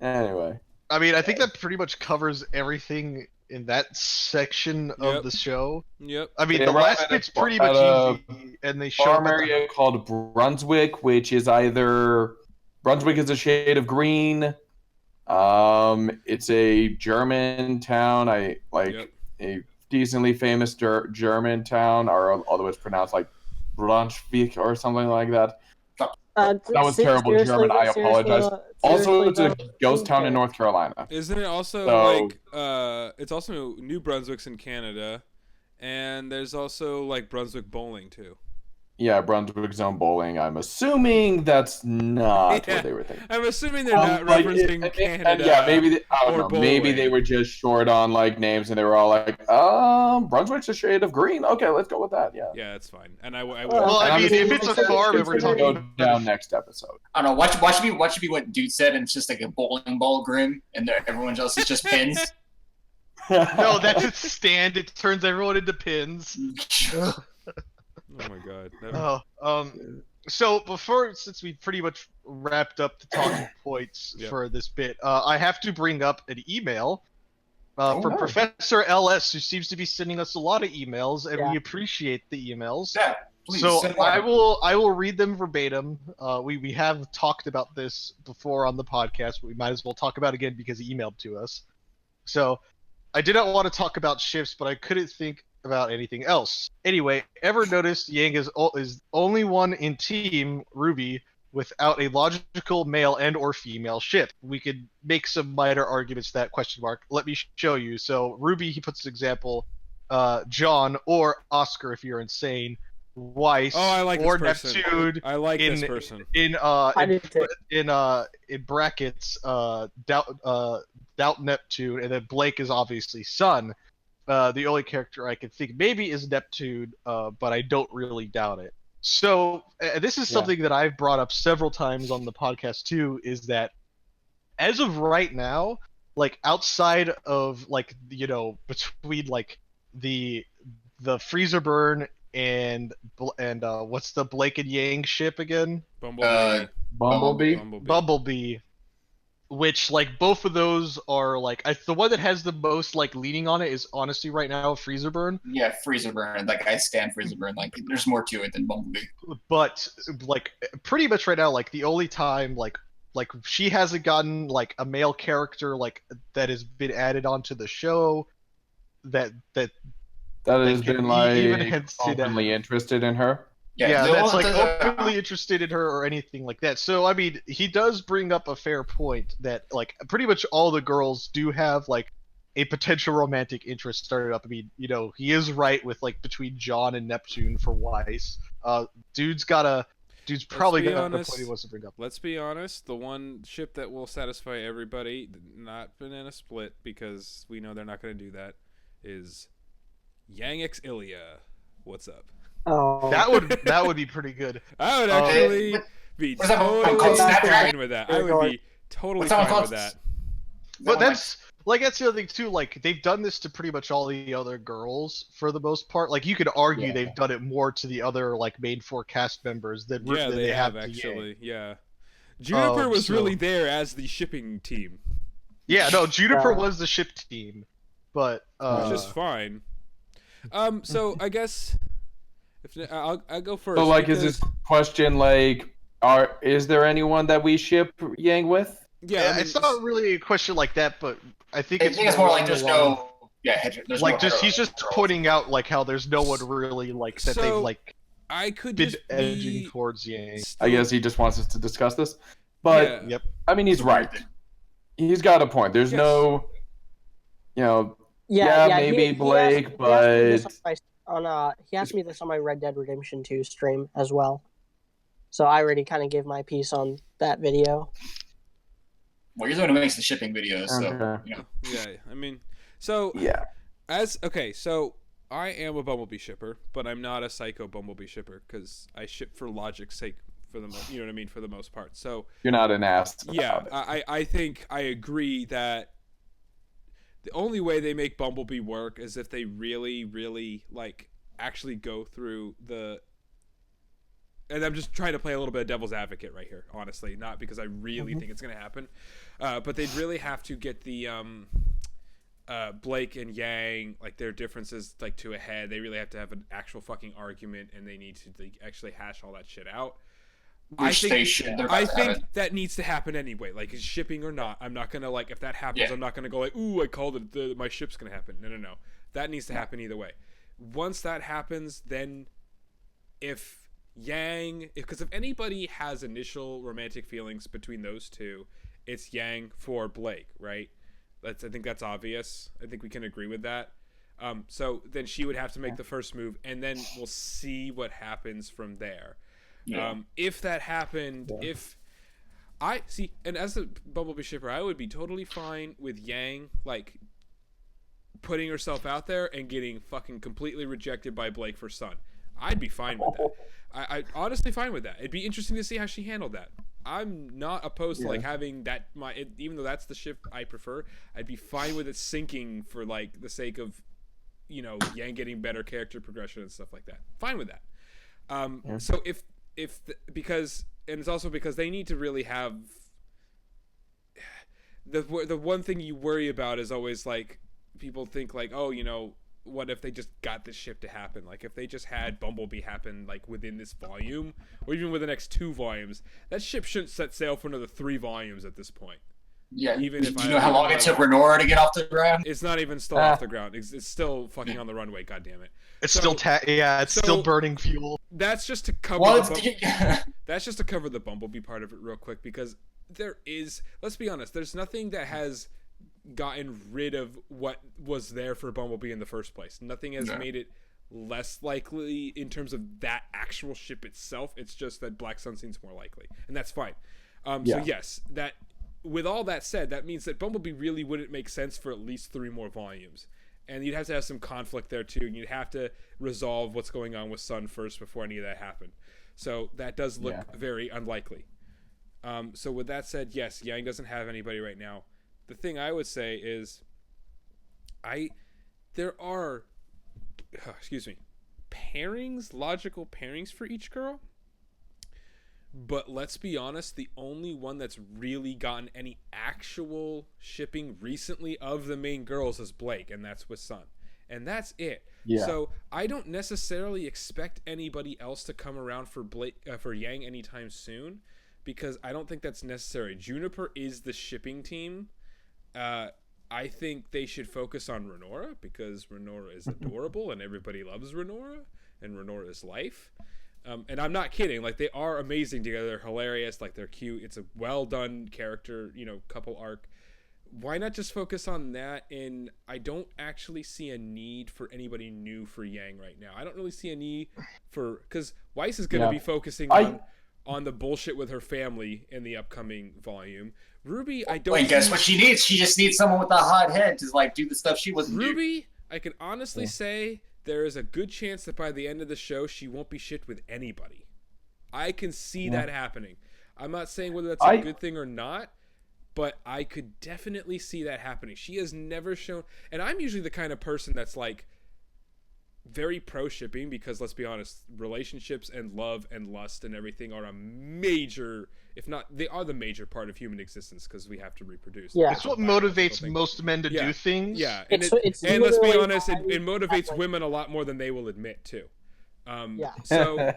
Anyway, I mean, I think that pretty much covers everything in that section of Yep. the show. Yep. I mean, They the arrive last at bit's a- pretty at much a easy, and they show farm up at the area called Brunswick, which is either Brunswick is a shade of green. It's a German town. I like Yep. a decently famous German town, or although it's pronounced like Brunswick or something like that. That was terrible German. I apologize. Also, it's a ghost town in North Carolina. Isn't it also So- it's also New Brunswick's in Canada, and there's also like Brunswick Bowling too. Yeah, Brunswick Zone Bowling. I'm assuming that's not Yeah. what they were thinking. I'm assuming they're not referencing Canada. And yeah, maybe I don't or know. Maybe they bowling. were just short on like names, and they were all like, Brunswick's a shade of green. Okay, let's go with that. Yeah. Yeah, that's fine. And I Well, Well, I And mean, if it's a farm, and it's we're gonna talking go down next episode. I don't know. Watch me what dude said, and it's just like a bowling ball grim, and everyone else is just pins. No, that's its stand. It turns everyone into pins. oh my god. So since we pretty much wrapped up the talking points Yep. for this bit, I have to bring up an email from no. Professor LS, who seems to be sending us a lot of emails, and Yeah. we appreciate the emails. Yeah, please. So send more. I will read them verbatim. We have talked about this before on the podcast, but we might as well talk about it again because he emailed to us. So I did not want to talk about shifts, but I couldn't think about anything else. Anyway, ever noticed Yang is only one in Team RWBY without a logical male and or female ship? We could make some minor arguments to that question mark. Let me show you. So RWBY, he puts an example, John or Oscar if you're insane, Weiss I like or this person. Neptune I like this person. in brackets Doubt Neptune, and then Blake is obviously Sun. The only character I can think maybe is Neptune, but I don't really doubt it. So this is something that I've brought up several times on the podcast too, is that as of right now, like outside of like between like the freezer burn and what's the Blake and Yang ship again? Bumblebee. Bumblebee. Which, like, both of those are, like, the one that has the most, like, leaning on it is, honestly, right now, Freezer Burn. Yeah, Freezer Burn. Like, I stand Freezer Burn. Like, there's more to it than Bumblebee. But, like, pretty much right now, like, the only time, like she hasn't gotten, like, a male character, like, that has been added onto the show that has been, like, even hinted openly interested in her. Yeah, that's like openly interested in her or anything like that. So I mean, he does bring up a fair point that like pretty much all the girls do have like a potential romantic interest started up. I mean, he is right with like between John and Neptune for Weiss. Dude's probably got a point he wants to bring up. Let's be honest. The one ship that will satisfy everybody, not Banana Split, because we know they're not going to do that, is Yang X Ilya. What's up? Oh, That would be pretty good. I would actually be totally fine with that. I would be totally fine with that. But that's the other thing too. Like they've done this to pretty much all the other girls for the most part. Like you could argue they've done it more to the other like main 4 cast members than they have actually. Yeah, Juniper was really there as the shipping team. Yeah, no, Juniper was the ship team, but which is fine. So I guess. I'll go first. So, like, is this question like, is there anyone that we ship Yang with? Yeah, I mean, it's not really a question like that, but I think it's more like there's no. Yeah, there's like no he's just pointing out like how there's no one really like that they've like. I could been just edging towards Yang. I guess he just wants us to discuss this, but Yep. I mean, he's right. He's got a point. There's no, maybe Blake, but. He asked me this on my Red Dead Redemption 2 stream as well, so I already kind of gave my piece on that video. Well, you're the one who makes the shipping videos, so Okay. Yeah, I mean, so yeah. So I am a Bumblebee shipper, but I'm not a psycho Bumblebee shipper because I ship for logic's sake for the most, you know what I mean, for the most part. So you're not an ass. Yeah, I think I agree that the only way they make Bumblebee work is if they really, really like actually go through the. And I'm just trying to play a little bit of devil's advocate right here, honestly, not because I really think it's going to happen, but they'd really have to get the Blake and Yang, like their differences, like to a head. They really have to have an actual fucking argument, and they need to like, actually hash all that shit out. I think that needs to happen anyway. Like, is shipping or not? I'm not gonna like if that happens. I'm not gonna go like, ooh, I called it. My ship's gonna happen. No. That needs to happen either way. Once that happens, then if Yang, because if anybody has initial romantic feelings between those two, it's Yang for Blake, right? I think that's obvious. I think we can agree with that. So then she would have to make the first move, and then we'll see what happens from there. Yeah. If that happened, if I see, and as a Bumblebee shipper, I would be totally fine with Yang like putting herself out there and getting fucking completely rejected by Blake for Sun. I'd be fine with that. I honestly fine with that. It'd be interesting to see how she handled that. I'm not opposed to like having that. Even though that's the ship I prefer, I'd be fine with it sinking for like the sake of, Yang getting better character progression and stuff like that. Fine with that. So because it's also because they need to really have the one thing you worry about is always like people think like, oh, what if they just got this ship to happen? Like if they just had Bumblebee happen like within this volume or even with the next 2 volumes, that ship shouldn't set sail for another 3 volumes at this point. Yeah. Even if you know how long it took Renora to get off the ground? It's not even still off the ground. It's still fucking on the runway. God damn it. It's still still burning fuel. That's just to cover. That's just to cover the Bumblebee part of it real quick because there is. Let's be honest. There's nothing that has gotten rid of what was there for Bumblebee in the first place. Nothing has made it less likely in terms of that actual ship itself. It's just that Black Sun seems more likely, and that's fine. So yes, that with all that said, that means that Bumblebee really wouldn't make sense for at least 3 more volumes, and you'd have to have some conflict there too, and you'd have to resolve what's going on with Sun first before any of that happened. So that does look very unlikely. So with that said, yes, Yang doesn't have anybody right now. The thing I would say is, there are, logical pairings for each girl. But let's be honest, the only one that's really gotten any actual shipping recently of the main girls is Blake, and that's with Sun. And that's it. Yeah. So I don't necessarily expect anybody else to come around for for Yang anytime soon, because I don't think that's necessary. Juniper is the shipping team. I think they should focus on Renora because Renora is adorable and everybody loves Renora, and Renora is life. And I'm not kidding. Like, they are amazing together. They're hilarious. Like, they're cute. It's a well done character, couple arc. Why not just focus on that? And I don't actually see a need for anybody new for Yang right now. I don't really see a need for, because Weiss is going to be focusing on the bullshit with her family in the upcoming volume. RWBY, I don't. Wait, guess what she needs? She just needs someone with a hot head to like do the stuff she wasn't doing. RWBY, I can honestly say there is a good chance that by the end of the show she won't be shit with anybody. I can see that happening. I'm not saying whether that's a good thing or not, but I could definitely see that happening. She has never shown, and I'm usually the kind of person that's like very pro shipping because let's be honest, relationships and love and lust and everything are a major, if not they are the major part of human existence because we have to reproduce. Yeah, it's what motivates most men to do things. Yeah, and and let's be honest, it motivates women a lot more than they will admit too. So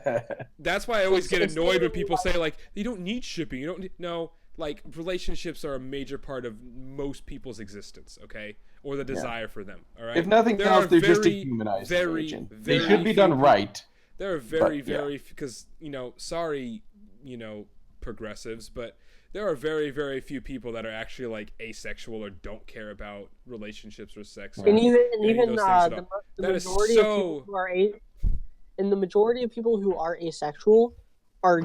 that's why I always get annoyed when people say like you don't need shipping. You don't need, no, like relationships are a major part of most people's existence. Okay. Or the desire for them. All right. If nothing else, they're just a humanized agent. They should be done right. There are very because sorry, progressives, but there are very, very few people that are actually like asexual or don't care about relationships or sex. And even the majority of people who are and the majority of people who are asexual are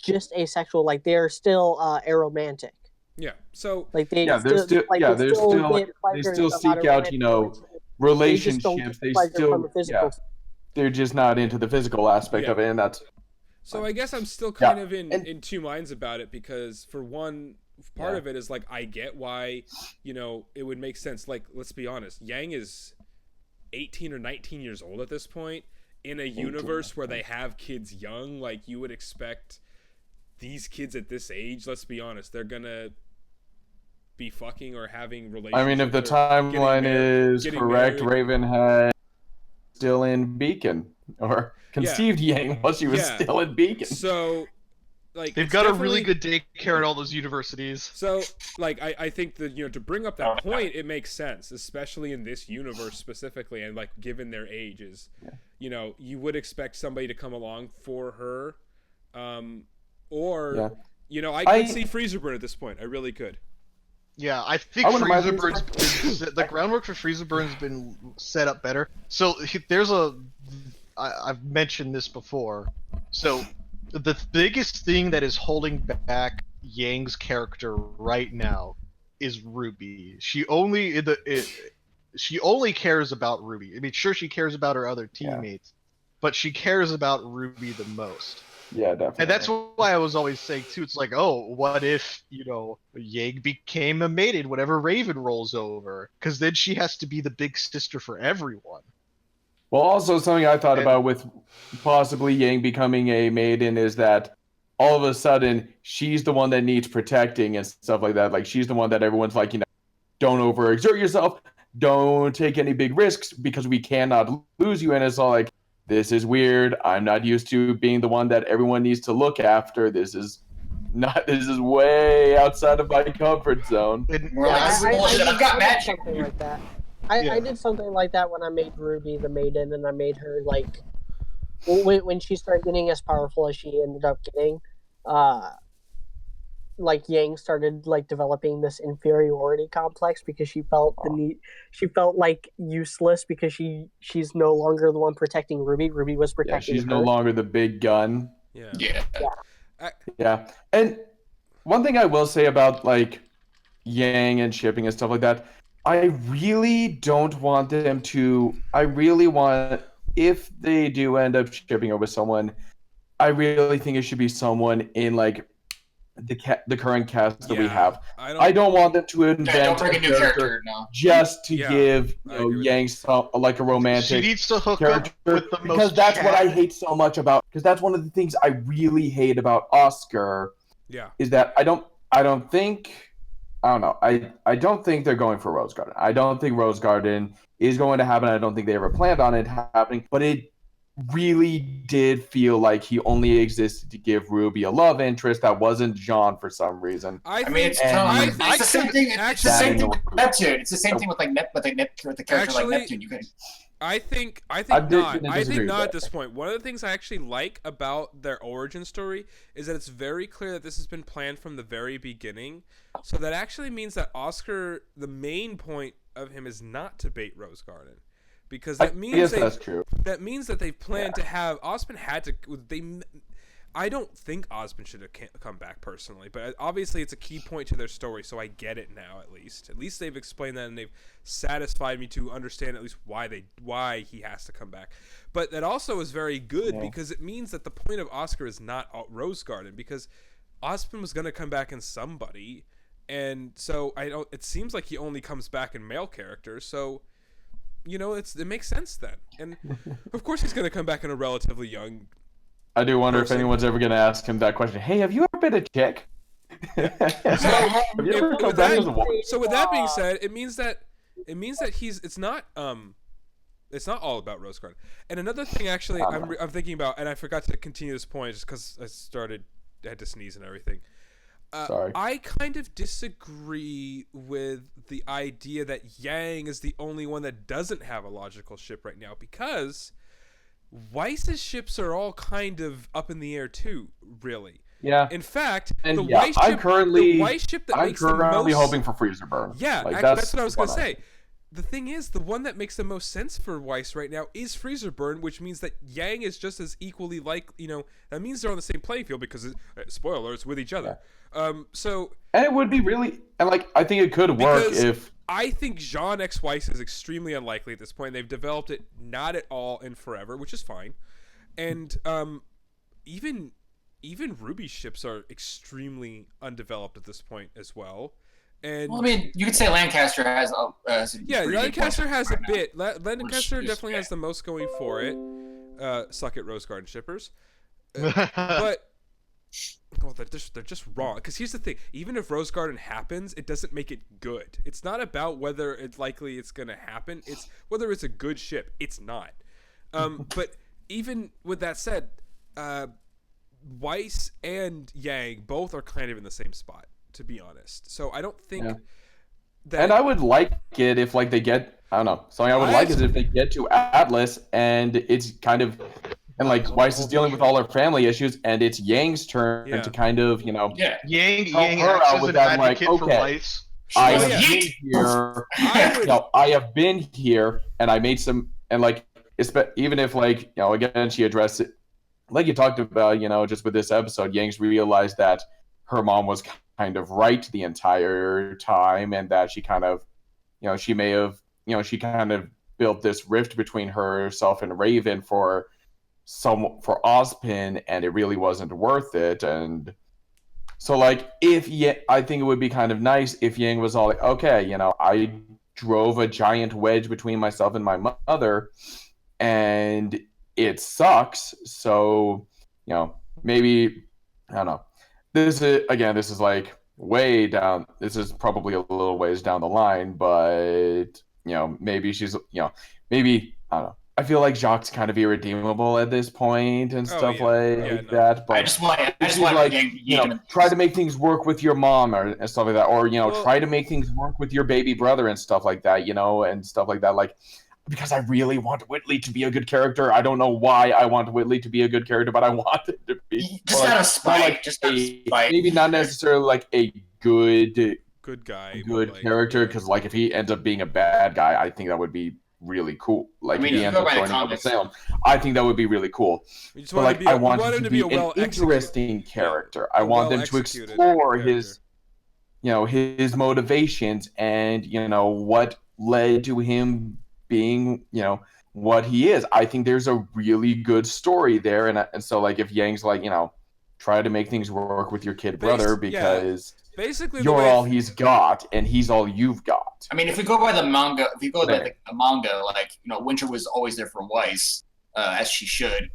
just asexual. Like they are still aromantic. Yeah. So like they still seek out relationships. They're just not into the physical aspect of it, and that's. So I guess I'm still kind of in 2 minds about it because for one, part of it is like I get why, it would make sense. Like, let's be honest, Yang is 18 or 19 years old at this point in a universe where they have kids young. Like, you would expect these kids at this age, let's be honest, they're gonna be fucking or having relationships. I mean, if the timeline is correct, Ravenhead still in Beacon, or conceived Yang while she was still in Beacon. So, like, they've got a really good daycare at all those universities. So, like, I think that, to bring up that point, it makes sense, especially in this universe specifically, and like given their ages, you would expect somebody to come along for her, or I could see Freezerburn at this point. I really could. Yeah, I think the groundwork for Freezerburn's been set up better. So I've mentioned this before. So the biggest thing that is holding back Yang's character right now is RWBY. She only cares about RWBY. I mean, sure, she cares about her other teammates, but she cares about RWBY the most. Yeah, definitely. And that's why I was always saying too. It's like, oh, what if Yang became a maiden whenever Raven rolls over? Because then she has to be the big sister for everyone. Well, also something I thought about with possibly Yang becoming a maiden is that all of a sudden she's the one that needs protecting and stuff like that. Like, she's the one that everyone's like, don't overexert yourself, don't take any big risks because we cannot lose you. And it's all like, this is weird. I'm not used to being the one that everyone needs to look after. This is way outside of my comfort zone. I've got magic. Something like that. I did something like that when I made RWBY the maiden, and I made her like when she started getting as powerful as she ended up getting, like Yang started like developing this inferiority complex because she felt she felt like useless because she's no longer the one protecting RWBY. RWBY was protecting she's her. no longer the big gun. Yeah. And one thing I will say about like Yang and shipping and stuff like that, I really don't want them to. I really want, if they do end up shipping her with someone, I really think it should be someone in like the current cast that we have. I don't want them to invent a new character just to give Yang like a romantic. She needs to hook character up with the most. Because that's what I hate so much about. Because that's one of the things I really hate about Oscar. Yeah. Is that I don't think they're going for Rose Garden. I don't think Rose Garden is going to happen. I don't think they ever planned on it happening. But it really did feel like he only existed to give RWBY a love interest that wasn't Jean for some reason. It's the same thing. It's the same thing with Neptune. It's the same thing with like with the character like Neptune. You can. I think not. I think not at this point. One of the things I actually like about their origin story is that it's very clear that this has been planned from the very beginning. So that actually means that Oscar, the main point of him is not to bait Rose Garden. Because that means that's true. That means that they've planned to have Osmond had to. I don't think Osmond should have come back personally, but obviously it's a key point to their story, so I get it now at least. At least they've explained that and they've satisfied me to understand at least why he has to come back. But that also is very good because it means that the point of Oscar is not Rose Garden, because Osmond was going to come back in somebody, and so it seems like he only comes back in male characters, so. It makes sense then. And of course he's going to come back in a relatively young I do wonder if anyone's ever going to ask him that question. Hey, have you ever been a chick? So with that being said, it means that it's not all about Rose Garden. And another thing actually I'm thinking about, and I forgot to continue this point just because I had to sneeze and everything. Sorry. I kind of disagree with the idea that Yang is the only one that doesn't have a logical ship right now, because Weiss's ships are all kind of up in the air too, really. Yeah. In fact, and the Weiss ship, I'm currently hoping for Freezerburn. Yeah, that's what I was going to say. The thing is, the one that makes the most sense for Weiss right now is Freezerburn, which means that Yang is just as equally that means they're on the same playing field because, spoilers, with each other. Yeah. And it would be really, and I think it could work if. I think Jean X Weiss is extremely unlikely at this point. They've developed it not at all in Forever, which is fine. And even even RWBY ships are extremely undeveloped at this point as well. And well, I mean, you could say Lancaster has some yeah, pretty good Lancaster points has right a now. bit. Lancaster is- definitely yeah. has the most going for it. Suck it, Rose Garden shippers. But well, they're just wrong. Because here's the thing: even if Rose Garden happens, it doesn't make it good. It's not about whether it's likely it's gonna happen. It's whether it's a good ship. It's not. But even with that said, Weiss and Yang both are kind of in the same spot, to be honest. So I don't think that. And I would like it if like they get, I don't know, something I would like is if they get to Atlas and it's kind of, and like Weiss is dealing with all her family issues and it's Yang's turn to kind of, you know, Yang her acts out as with an that, like, advocate for okay, Weiss. I Oh, have yeah. been here. I have been here, and I made some, and like, even if like, you know, again, she addressed it, like you talked about, you know, just with this episode, Yang's realized that her mom was kind of right the entire time, and that she kind of, you know, she may have, you know, she kind of built this rift between herself and Raven for Ozpin, and it really wasn't worth it, and. So, like, I think it would be kind of nice if Yang was all like, okay, you know, I drove a giant wedge between myself and my mother, and it sucks. So, you know, maybe, I don't know. This is like way down. This is probably a little ways down the line, but, you know, maybe she's, you know, maybe, I don't know. I feel like Jacques kind of irredeemable at this point and stuff that. But I just want like, you know, try to make things work with your mom and stuff like that, or you know, try to make things work with your baby brother and stuff like that, you know, and stuff like that. Like, because I really want Whitley to be a good character. I don't know why I want Whitley to be a good character, but I want it to be just out of spite. Maybe not necessarily like a good guy, good character. Because like if he ends up being a bad guy, I think that would be really cool. Like, I mean, if he ends up joining up with Salem, I think that would be really cool. But like, I want him to be an interesting character. I want them to explore his, you know, his motivations and, you know, what led to him being, you know, what he is. I think there's a really good story there, and so like if Yang's like, you know, try to make things work with your kid brother because. Basically, you're all he's got, and he's all you've got. I mean, if we go by the manga, like the manga, like, you know, Winter was always there for Weiss, as she should,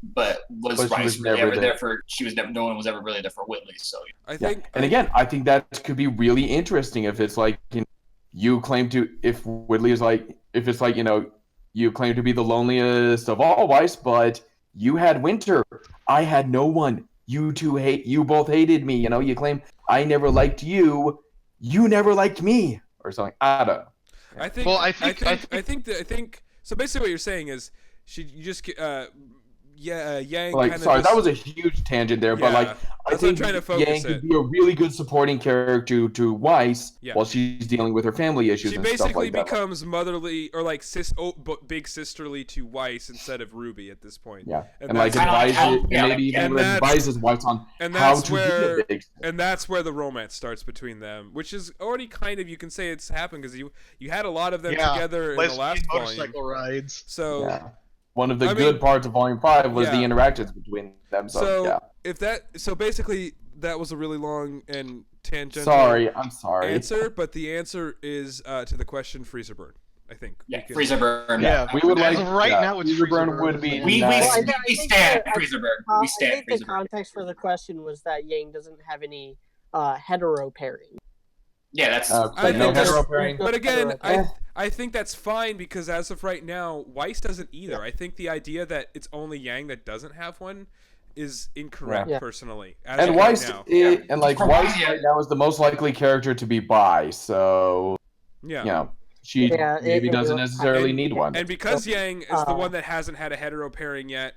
but Weiss really ever there for? She was never. No one was ever really there for Whitley. So I think, and again, I think that could be really interesting if it's like, you know, you claim to, if Whitley is like, if it's like, you know, you claim to be the loneliest of all Weiss, but you had Winter, I had no one. You both hated me, you know, you claim I never liked you, you never liked me, or something. I don't know. I think. Well, I think. So basically, what you're saying is, Yang. Like, sorry, that was a huge tangent there, but like, I think Yang could be a really good supporting character to Weiss while she's dealing with her family issues. She basically becomes motherly or like big sisterly to Weiss instead of RWBY at this point. Yeah, and like advises Weiss on how to be a big sister. And that's where the romance starts between them, which is already kind of, you can say it's happened because you had a lot of them together in the last motorcycle rides. So. Yeah. One of the good parts of Volume 5 was the interactions between them. So basically, that was a really long and tangential I'm sorry. answer, but the answer is to the question Freezer Burn, I think. Yeah, Freezer Burn. Yeah, we would like now. It's Freezer Burn would be. We stand Freezer Burn. We stand I think Freezer the context for the question was that Yang doesn't have any hetero pairing. Yeah, that's no hetero pairing. But again, I think that's fine because as of right now, Weiss doesn't either. Yeah. I think the idea that it's only Yang that doesn't have one is incorrect, personally. And Weiss, right Weiss right now is the most likely character to be bi, so you know, she maybe doesn't necessarily need one. And because Yang is the one that hasn't had a hetero pairing yet,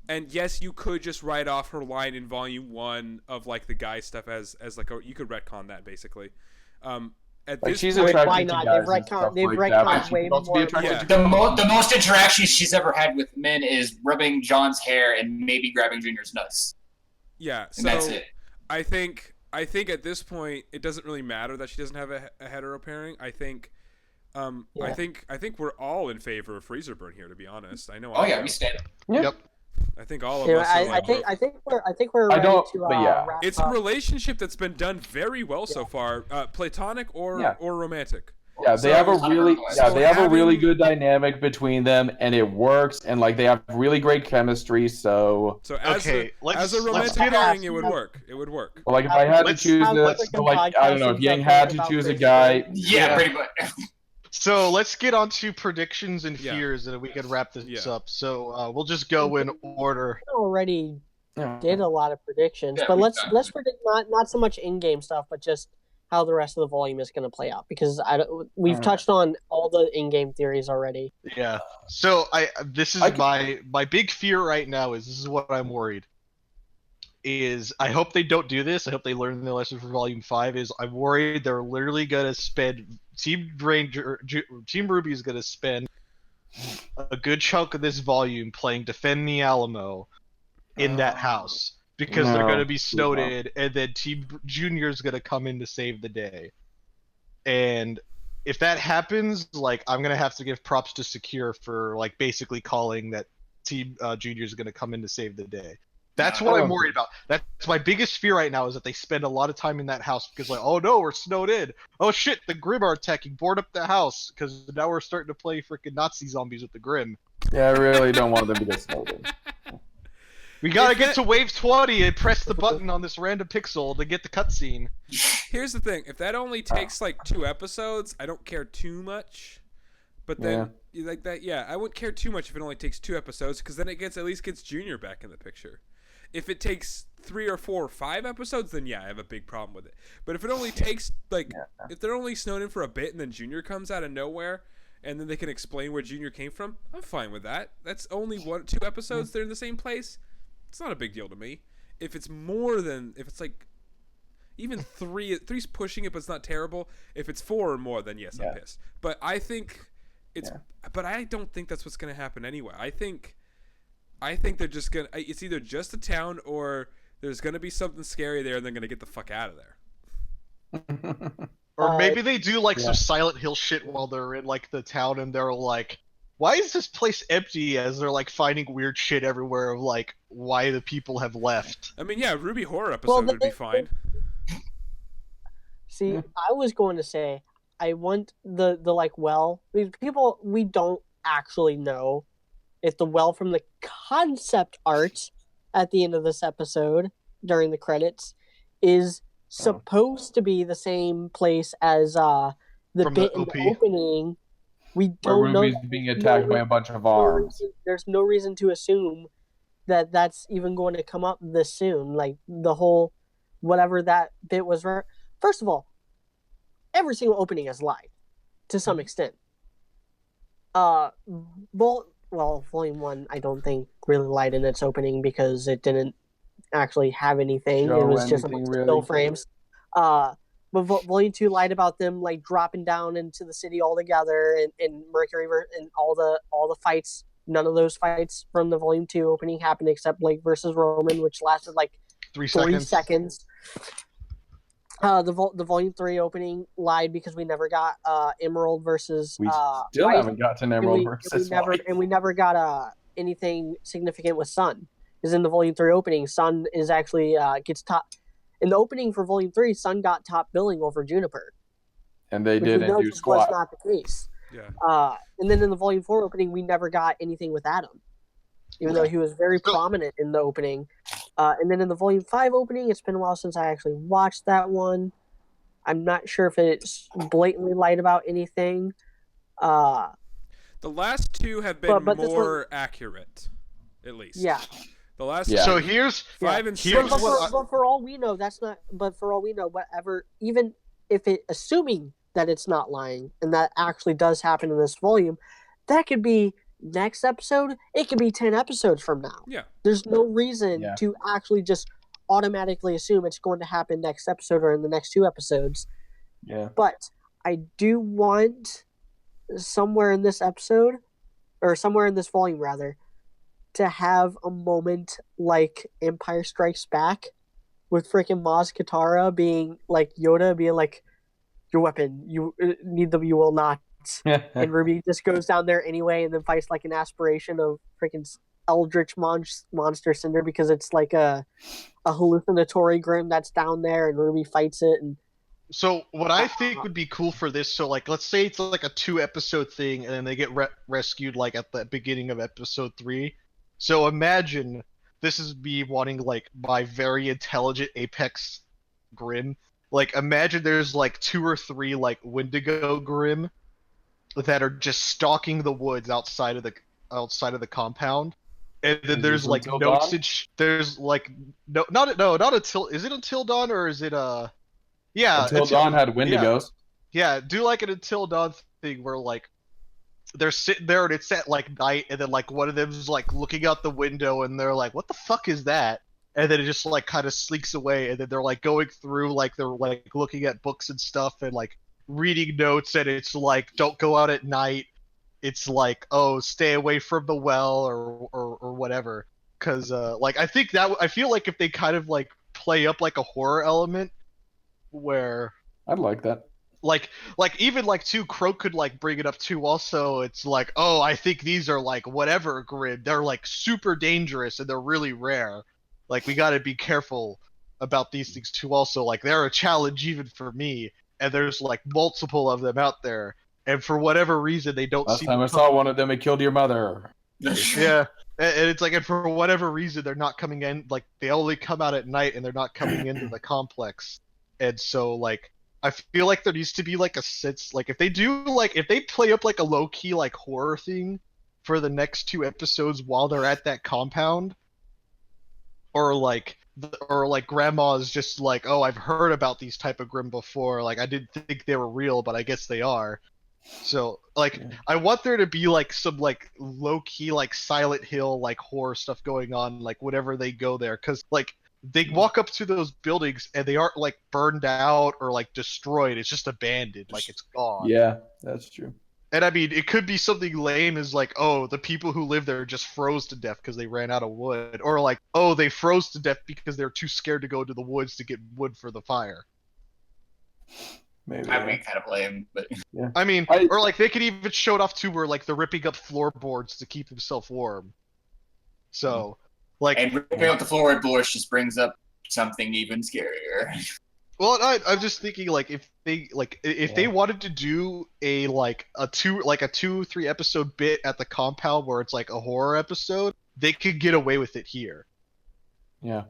and yes, you could just write off her line in Volume 1 of like the guy stuff as like you could retcon that basically. At this she's point, attracted why to not? guys They've retconned way more. The most interactions she's ever had with men is rubbing John's hair and maybe grabbing Junior's nuts. Yeah, so and that's it. I think at this point it doesn't really matter that she doesn't have a hetero pairing. I think I think we're all in favor of Freezer Burn here, to be honest. I know. We stand. Yep. I think all of us are like. I think we're ready to wrap It's up. a relationship that's been done very well so far, platonic or romantic. Yeah, they have a really good dynamic between them, and it works, and like they have really great chemistry. So as a romantic pairing, it would work. It would work. Well, like if I had to choose this, so like I don't know, if Yang had to choose a guy, yeah, pretty much. So let's get on to predictions and fears, and we can wrap this up. So we'll just go in order. We already did a lot of predictions, but let's predict not so much in-game stuff, but just how the rest of the volume is going to play out, because we've touched on all the in-game theories already. Yeah. So this is my big fear right now this is what I'm worried. Is I hope they don't do this. I hope they learn their lesson for Volume 5. I'm worried they're literally gonna spend Team RWBY is gonna spend a good chunk of this volume playing Defend the Alamo in that house. Because they're going to be snowed in, and then Team Junior is going to come in to save the day. And if that happens, like, I'm going to have to give props to Secure for, like, basically calling that Team Junior is going to come in to save the day. That's what I'm worried about. That's my biggest fear right now, is that they spend a lot of time in that house because, like, oh no, we're snowed in. Oh shit, the Grimm are attacking. Board up the house, because now we're starting to play freaking Nazi zombies with the Grimm. Yeah, I really don't want them to get snowed in. We gotta get to wave 20 and press the button on this random pixel to get the cutscene. Here's the thing: if that only takes like 2 episodes, I don't care too much. But then, like that, I wouldn't care too much if it only takes 2 episodes, because then it at least gets Junior back in the picture. If it takes 3 or 4 or 5 episodes, then I have a big problem with it. But if it only takes if they're only snowed in for a bit and then Junior comes out of nowhere, and then they can explain where Junior came from, I'm fine with that. That's only 2 episodes. They're in the same place. It's not a big deal to me. If it's like even 3's pushing it, but it's not terrible. If it's 4 or more, then yes, I'm pissed. But I think but I don't think that's what's going to happen anyway. I think they're just gonna. It's either just a town, or there's gonna be something scary there, and they're gonna get the fuck out of there. Or maybe they do like some Silent Hill shit while they're in like the town, and they're like, why is this place empty, as they're like finding weird shit everywhere of like why the people have left. I mean, RWBY horror episode would be fine. See, I was going to say, I want the like people, we don't actually know if the well from the concept art at the end of this episode during the credits is supposed to be the same place as the bit in the opening. We don't know. RWBY's being attacked by a bunch of arms. There's no reason to assume that that's even going to come up this soon. Like the whole whatever that bit was. First of all, every single opening has lied to some extent. Volume 1, I don't think really lied in its opening because it didn't actually have anything. It was just still frames. But Volume 2 lied about them like dropping down into the city altogether, and Mercury and all the fights. None of those fights from the Volume 2 opening happened except Blake versus Roman, which lasted like 3 seconds. The Volume 3 opening lied because we never got Emerald versus. We still haven't gotten Emerald versus. We never got anything significant with Sun. Because in the Volume 3 opening, Sun is actually gets top. In the opening for Volume 3, Sun got top billing over Juniper. And they didn't do squat. Was not the case. Yeah. And then in the Volume 4 opening, we never got anything with Adam. Even though he was very prominent in the opening. And then in the Volume 5 opening, it's been a while since I actually watched that one. I'm not sure if it's blatantly lied about anything. The last 2 have been more accurate, at least. Yeah. The last So here's 5 and 6. But for all we know, that's not. But for all we know, whatever, even if assuming that it's not lying and that actually does happen in this volume, that could be next episode. It could be 10 episodes from now. Yeah. There's no reason to actually just automatically assume it's going to happen next episode or in the next 2 episodes. Yeah. But I do want somewhere in this episode, or somewhere in this volume rather, to have a moment like Empire Strikes Back with freaking Maz Kanata being like Yoda being like, your weapon, you need them, you will not. And RWBY just goes down there anyway and then fights like an aspiration of freaking eldritch monster cinder because it's like a hallucinatory Grim that's down there, and RWBY fights it. And So what I think would be cool for this, so like let's say it's like a 2 episode thing, and then they get rescued like at the beginning of episode 3. So imagine this is me wanting like my very intelligent Apex Grim. Like imagine there's like 2 or 3 like Wendigo Grim that are just stalking the woods outside of the compound. And then Is there's this like Until notes Dawn? and there's like not until, is it Until Dawn or is it yeah, Until Dawn had yeah, Wendigos. yeah, do like an Until Dawn thing where like they're sitting there and it's at like night, and then like one of them's like looking out the window and they're like, "What the fuck is that?" And then it just like kind of sneaks away, and then they're like going through like they're like looking at books and stuff and like reading notes, and it's like, "Don't go out at night." It's like, "Oh, stay away from the well," or whatever. Because like I feel like if they kind of like play up like a horror element where I'd like that. like even like too, Croak could like bring it up too also. It's like, oh, I think these are like whatever grid, they're like super dangerous and they're really rare, like we got to be careful about these things too also, like they're a challenge even for me, and there's like multiple of them out there, and for whatever reason they don't Last seem time to I saw one of them, it killed your mother. yeah, and it's like, and for whatever reason they're not coming in, like they only come out at night and they're not coming into the complex. And so like I feel like there needs to be like a sense, like if they do, like if they play up like a low-key like horror thing for the next 2 episodes while they're at that compound, or like grandma's just like, "Oh, I've heard about these type of Grim before, like I didn't think they were real, but I guess they are." So like Yeah. I want there to be like some like low key like Silent Hill like horror stuff going on, like whenever they go there, because like they walk up to those buildings and they aren't like burned out or like destroyed, it's just abandoned, like it's gone. Yeah, that's true. And I mean, it could be something lame as like, oh, the people who live there just froze to death because they ran out of wood, or like, oh, they froze to death because they're too scared to go to the woods to get wood for the fire. Maybe. That'd be kind of lame, but Yeah. I mean, I- or like they could even show it off too, where like they're ripping up floorboards to keep themselves warm. So, like, and ripping up the floorboards just brings up something even scarier. well, I'm just thinking like if they like if they wanted to do a like a 2-3 episode bit at the compound where it's like a horror episode, they could get away with it here. Yeah.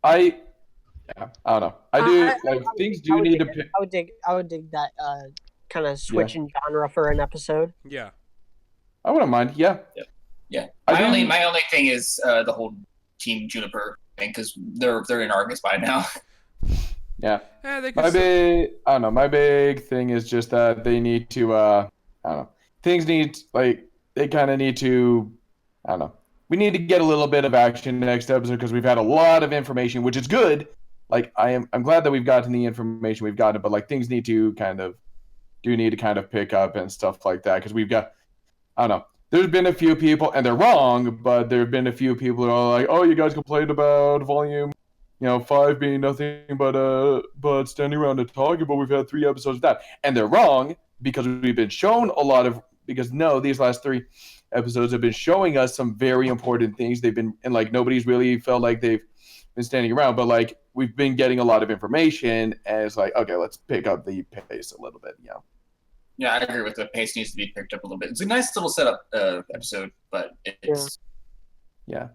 I don't know. I do like things do need to pick. I would dig that kind of switch in genre for an episode. Yeah. I wouldn't mind. Yeah. Yeah. I do- My only thing is the whole Team Juniper thing, because they're in Argus by now. Yeah. Yeah, they My could. big, I don't know. My big thing is just that they need to. I don't know. Things need like they kind of need to. I don't know. We need to get a little bit of action next episode because we've had a lot of information, which is good. Like I'm glad that we've gotten the information we've gotten, but like things need to kind of pick up and stuff like that because we've got. I don't know. There's been a few people, and they're wrong, but there have been a few people who are like, "Oh, you guys complained about volume." 5 being nothing but standing around and talking, but we've had 3 episodes of that. And they're wrong because we've been shown a lot of, because no, these last 3 episodes have been showing us some very important things. They've been, and like nobody's really felt like they've been standing around, but like we've been getting a lot of information, and it's like, okay, let's pick up the pace a little bit, Yeah, I agree with the pace needs to be picked up a little bit. It's a nice little setup episode, but it's Yeah.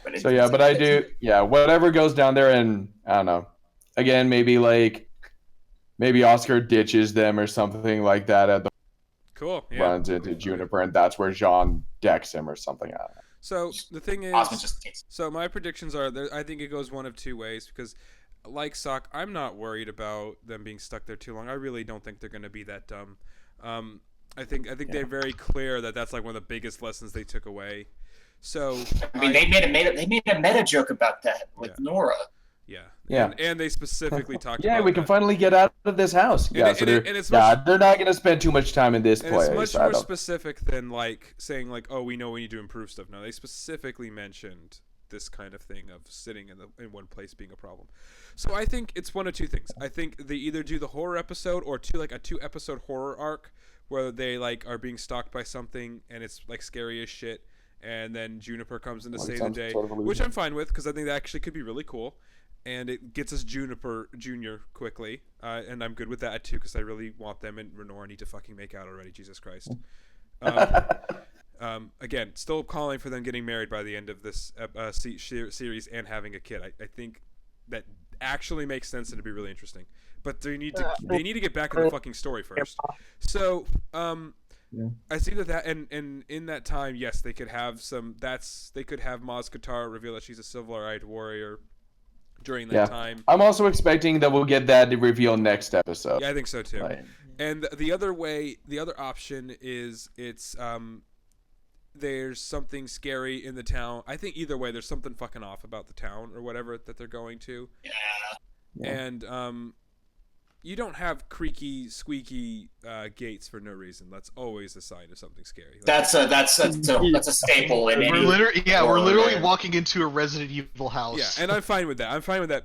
But So yeah, but I do, whatever goes down there, and I don't know. Again, maybe Oscar ditches them or something like that at the Cool. Yeah. runs into Juniper, and that's where Jean decks him or something. I don't know. So the thing is, Osmond just takes. so my predictions are I think it goes one of 2 ways because, like Sock, I'm not worried about them being stuck there too long. I really don't think they're going to be that dumb. I think they're very clear that that's like one of the biggest lessons they took away. So I mean, they made a meta joke about that with Nora. Yeah. And they specifically talked about we can that. finally get out of this house. And They're not going to spend too much time in this place. It's much more specific than like saying like, oh, we know we need to improve stuff. No, they specifically mentioned this kind of thing of sitting in one place being a problem. So I think it's one of 2 things. I think they either do the horror episode or a 2-episode horror arc where they like are being stalked by something and it's like scary as shit, and then Juniper comes in to Well, save the day, which I'm fine with because I think that actually could be really cool, and it gets us Juniper Jr. quickly, and I'm good with that too because I really want them and Renora need to fucking make out already. Jesus Christ. Again, still calling for them getting married by the end of this series and having a kid. I think that actually makes sense and it'd be really interesting. But they need to get back in the fucking story first. So I see that and in that time, yes, they could have they could have Maz Kanata reveal that she's a silver-eyed warrior during that time. I'm also expecting that we'll get that reveal next episode. Yeah, I think so too. Right. And the other option is there's something scary in the town. I think either way, there's something fucking off about the town or whatever that they're going to. Yeah. And you don't have creaky, squeaky gates for no reason. That's always a sign of something scary. That's a staple in any. We're literally walking into a Resident Evil house. Yeah, and I'm fine with that. I'm fine with that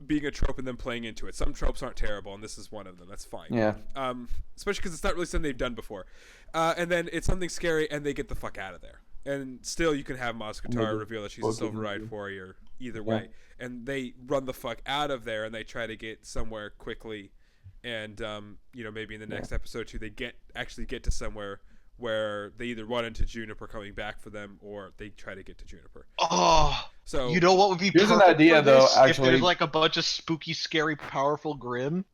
being a trope and then playing into it. Some tropes aren't terrible, and this is one of them. That's fine. Yeah. Especially because it's not really something they've done before. And then it's something scary, and they get the fuck out of there. And still, you can have Maz Kanata reveal that she's a silver-eyed warrior either way. And they run the fuck out of there, and they try to get somewhere quickly. And maybe in the next episode too, they actually get to somewhere where they either run into Juniper coming back for them, or they try to get to Juniper. Oh, so you know what would be here's an idea though. Actually, if there's like a bunch of spooky, scary, powerful Grimm,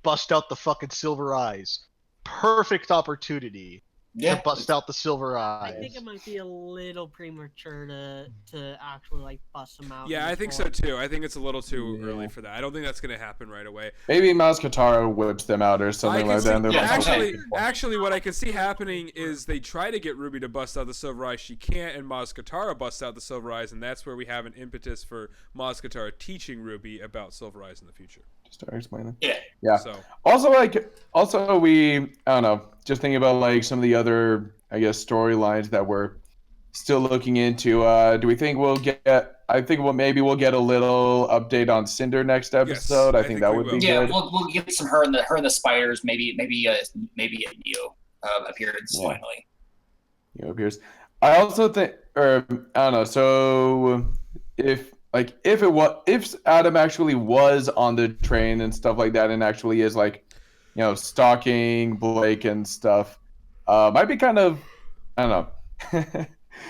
bust out the fucking silver eyes. Perfect opportunity to bust out the silver eyes. I think it might be a little premature to actually like bust them out. Yeah, I think so too. I think it's a little too early for that. I don't think that's going to happen right away. Maybe Maz Kanata whips them out or something like that. Actually, what I can see happening is they try to get RWBY to bust out the silver eyes. She can't, and Maz Kanata busts out the silver eyes, and that's where we have an impetus for Maz Kanata teaching RWBY about silver eyes in the future. Start explaining. Yeah. So also I don't know, just thinking about like some of the other storylines that we're still looking into. Do we think we'll get? I think maybe we'll get a little update on Cinder next episode. Yes, I think that would be good. Yeah, we'll get some her and the spiders. Maybe a Neo appearance finally. Neo appears. I also think, or I don't know. So if Adam actually was on the train and stuff like that, and actually is stalking Blake and stuff, might be kind of, I don't know.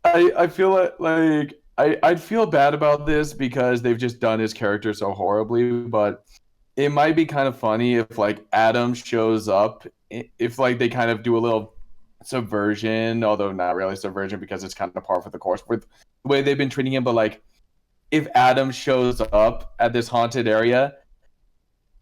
I feel like I'd feel bad about this because they've just done his character so horribly, but it might be kind of funny if Adam shows up, if they kind of do a little subversion, although not really subversion because it's kind of par for the course with the way they've been treating him, but if Adam shows up at this haunted area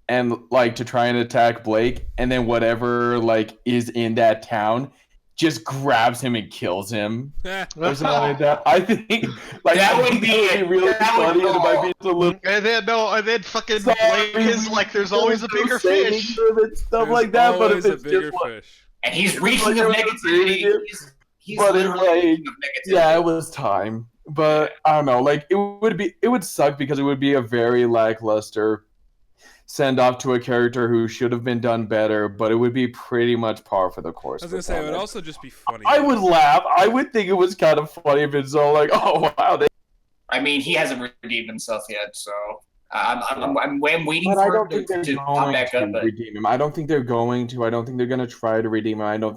and to try and attack Blake, and then whatever is in that town just grabs him and kills him or something like that. I think that would be really funny. And it might be a little... and then fucking Blake is there's always a bigger fish and stuff like that. But if it's just fish. And he's reaching of negativity. He's literally of negativity. Yeah, it was time. But I don't know, it would suck because it would be a very lackluster send off to a character who should have been done better, but it would be pretty much par for the course. I was gonna say it would also just be funny. I would laugh. I would think it was kind of funny if it's all oh wow. I mean, he hasn't redeemed himself yet, so I'm waiting for him to pop back up. Redeem him. I don't think they're going to. I don't think they're gonna try to redeem him. I don't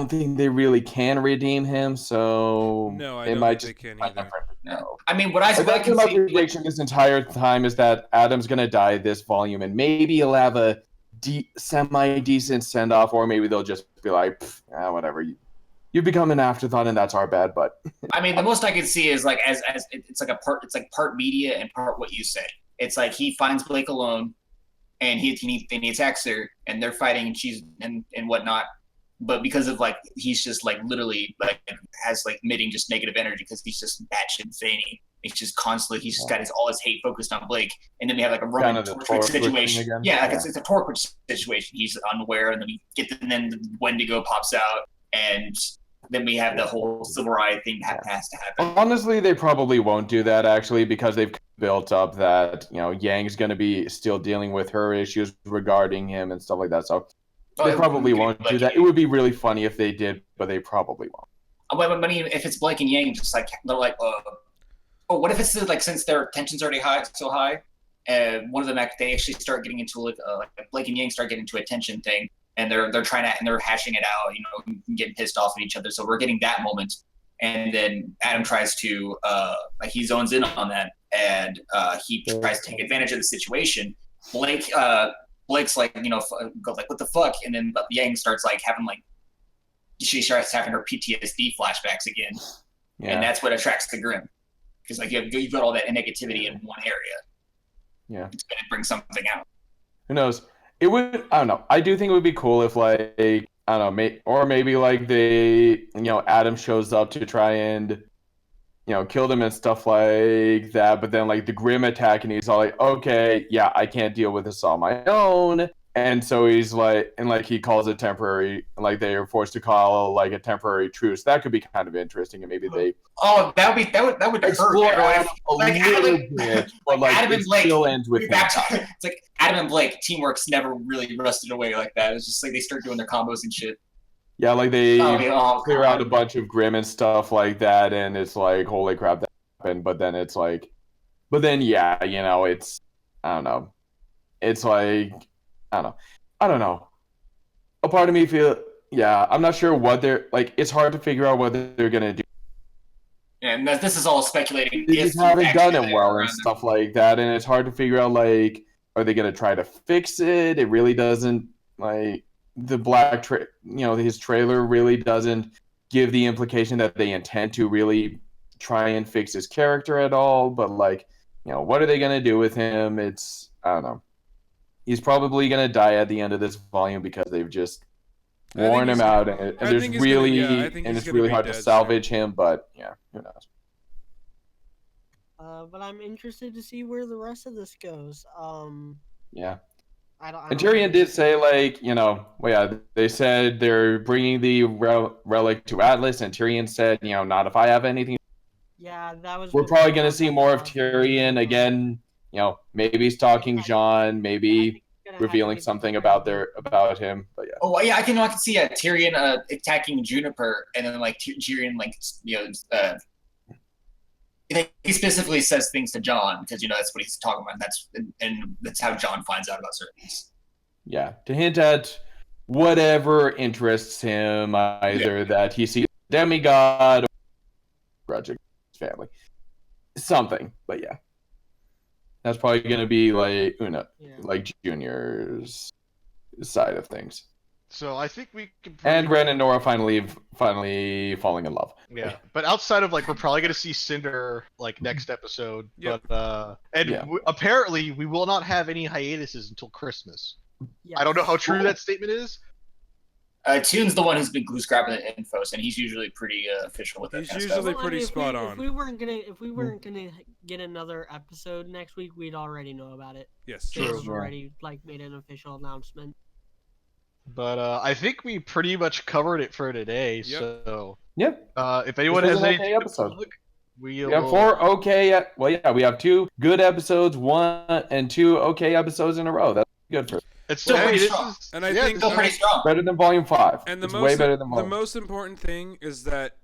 think they really can redeem him, so no, I don't think they can either. No. I mean, what I can see prediction this entire time is that Adam's gonna die this volume, and maybe he'll have a semi-decent send-off, or maybe they'll just be whatever. You become an afterthought, and that's our bad. But I mean, the most I can see is as it's part media and part what you say. It's he finds Blake alone, and he attacks her, and they're fighting, and she's and whatnot. But because of he's just literally has emitting just negative energy because he's just batshit insane. It's just constantly he's just got all his hate focused on Blake, and then we have a Roman Torchwick situation. It's a Torchwick situation. He's unaware, and then the Wendigo pops out, and then we have the whole Silver Eye thing that has to happen. Honestly, they probably won't do that actually because they've built up that Yang's going to be still dealing with her issues regarding him and stuff like that. So Oh, They probably won't do that. It would be really funny if they did, but they probably won't. I mean, if it's Blake and Yang, just like they're like, oh, what if it's like since their tension's already so high, and one of them they actually start getting into like Blake and Yang start getting into a tension thing, and they're trying to and they're hashing it out, getting pissed off at each other. So we're getting that moment, and then Adam tries to like he zones in on that, and he tries to take advantage of the situation. Blake's like goes like what the fuck, and then Yang starts like having like she starts having her PTSD flashbacks again, and that's what attracts the Grimm. Because like you've got all that negativity in one area. Yeah, it's gonna bring something out. Who knows? It would. I don't know. I do think it would be cool if like I don't know, or maybe like they Adam shows up to try and kill them and stuff like that. But then like the Grimm attack and he's all like, okay, yeah, I can't deal with this on my own. And so he's like, and like he calls it temporary, like they are forced to call like a temporary truce. That could be kind of interesting, and maybe they that would explore hurt a little bit, but like Adam and Blake still ends with it's like Adam and Blake teamwork's never really rusted away like that. It's just like they start doing their combos and shit. Yeah, like they clear out a bunch of Grimm and stuff like that, and it's like, holy crap, that happened. But then it's like, yeah, it's I don't know, it's like. I don't know. A part of me I'm not sure what they're like. It's hard to figure out what they're gonna do. And this is all speculating. They just haven't done it well and stuff like that, and it's hard to figure out like, are they gonna try to fix it? It really doesn't like the black his trailer really doesn't give the implication that they intend to really try and fix his character at all. But like, what are they gonna do with him? It's I don't know. He's probably gonna die at the end of this volume because they've just worn him out, and it's really hard to salvage him. But yeah, who knows? But I'm interested to see where the rest of this goes. Yeah. And Tyrion did say like they said they're bringing the relic to Atlas, and Tyrion said not if I have anything. Yeah, that was. We're probably gonna see more of Tyrion again. Maybe stalking Jon, maybe revealing something about him. But yeah. Oh yeah, I can see Tyrion attacking Juniper, and then like Tyrion he specifically says things to Jon because that's what he's talking about. And that's how Jon finds out about certain things. Yeah, to hint at whatever interests him, either that he sees a demigod or grudge against his family, something. But yeah. That's probably going to be like like Junior's side of things. So I think we can. And Ren and Nora finally falling in love. Yeah, but outside of like, we're probably gonna see Cinder like next episode. Yep. But apparently we will not have any hiatuses until Christmas. Yes. I don't know how true that statement is. Tune's the one who's grabbing the info, and he's usually pretty official with that. He's usually pretty spot on. If we weren't gonna get another episode next week, we'd already know about it. Yes, true. They've already made an official announcement. But I think we pretty much covered it for today. Yep. So if anyone has any episode, we have 4 okay. We have 2 good episodes, 1 and 2 okay episodes in a row. That's good for. It's still pretty strong. And I think still pretty strong. Better than Volume 5. And way better than the most important thing is that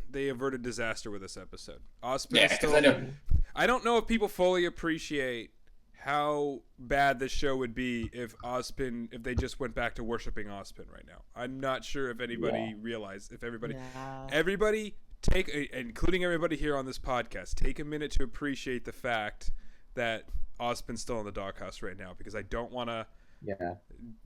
they averted disaster with this episode. I don't know if people fully appreciate how bad this show would be if they just went back to worshiping Ozpin right now. I'm not sure if anybody realized, if everybody including everybody here on this podcast, take a minute to appreciate the fact that Ozpin's still in the doghouse right now, because I don't want to. Yeah,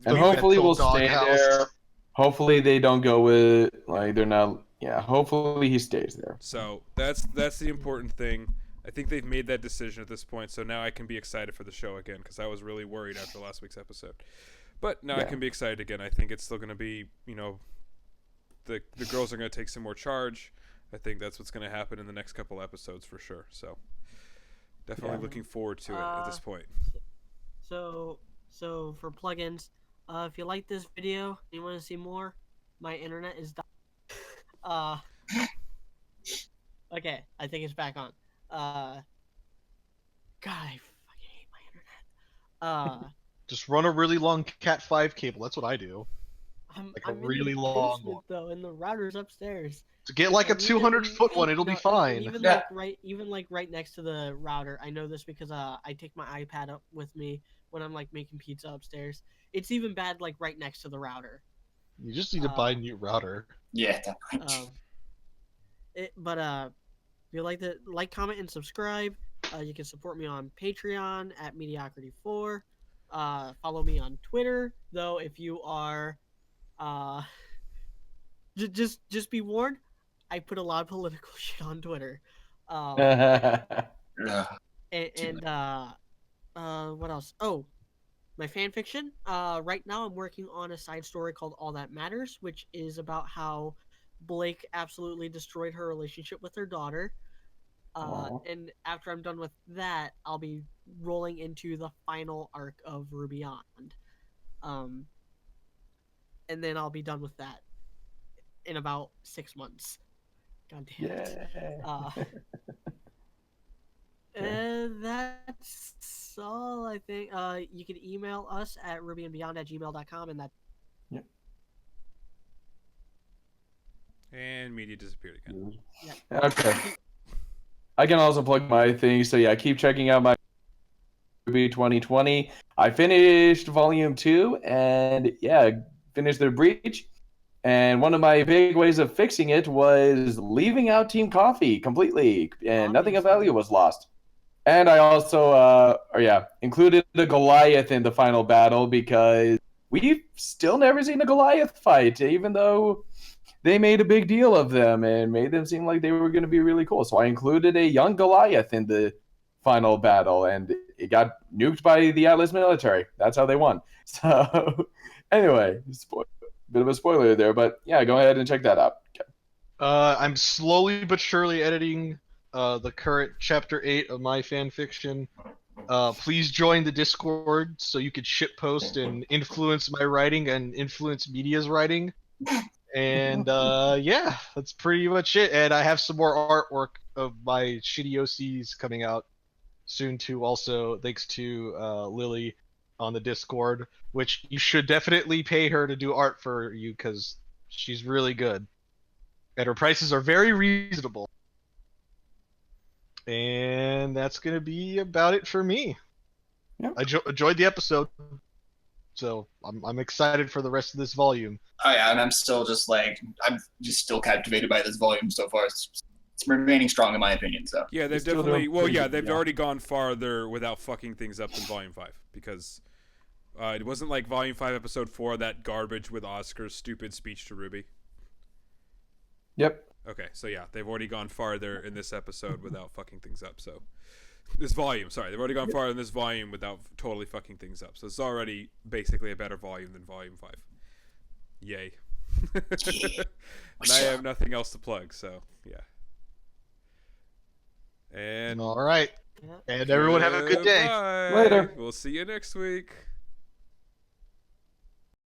and hopefully we'll stay there. Hopefully they don't go with they're not. Yeah, hopefully he stays there. So that's the important thing. I think they've made that decision at this point, so now I can be excited for the show again, because I was really worried after last week's episode. But now I can be excited again. I think it's still going to be, the girls are going to take some more charge. I think that's what's going to happen in the next couple episodes for sure. So definitely looking forward to it at this point. So for plugins, if you like this video and you want to see more, my internet is dying. Okay, I think it's back on. God, I fucking hate my internet. Just run a really long Cat 5 cable. That's what I do. Like a I'm in the really long basement one. though, and the router's upstairs. To get like a And even 200-foot one, it'll be fine. even Yeah. like right next to the router. I know this because I take my iPad up with me when I'm like making pizza upstairs. It's even bad like right next to the router. You just need to buy a new router. Yeah. If you like to comment, and subscribe, you can support me on Patreon at Mediocrity4. Follow me on Twitter, though. If you are, just be warned, I put a lot of political shit on Twitter. And what else? Oh, my fan fiction. Right now I'm working on a side story called All That Matters, which is about how Blake absolutely destroyed her relationship with her daughter. And after I'm done with that, I'll be rolling into the final arc of RWBY on. And then I'll be done with that in about 6 months. God damn it. And that's all, I think. You can email us at rubyandbeyond@gmail.com, and that. Yep. And media disappeared again. Yeah. Okay. I can also plug my thing. So yeah, keep checking out my RWBY 2020. I finished Volume 2, and yeah, finished the breach. And one of my big ways of fixing it was leaving out Team Coffee completely, and nothing of value was lost. And I also, included the Goliath in the final battle because we've still never seen a Goliath fight, even though they made a big deal of them and made them seem like they were going to be really cool. So I included a young Goliath in the final battle, and it got nuked by the Atlas military. That's how they won. So anyway, bit of a spoiler there, but yeah, go ahead and check that out. Okay. I'm slowly but surely editing the current chapter 8 of my fan fiction. Please join the Discord so you could shitpost and influence my writing and influence media's writing. And yeah, that's pretty much it. And I have some more artwork of my shitty OCs coming out soon too. Also, thanks to Lily on the Discord, which you should definitely pay her to do art for you because she's really good, and her prices are very reasonable. And that's gonna be about it for me. Yep. I enjoyed the episode, so I'm excited for the rest of this volume. Oh yeah, and I'm still still captivated by this volume so far. It's remaining strong in my opinion. So yeah, they've definitely. Well, yeah, they've already gone farther without fucking things up than Volume 5 because it wasn't like Volume 5 Episode 4 that garbage with Oscar's stupid speech to RWBY. Yep. Okay, so yeah, they've already gone farther in this episode without fucking things up. So this volume, sorry, they've already gone farther in this volume without totally fucking things up. So it's already basically a better volume than Volume 5. Yay. And I have nothing else to plug, so yeah. And all right, and everyone have a good day. Later. We'll see you next week.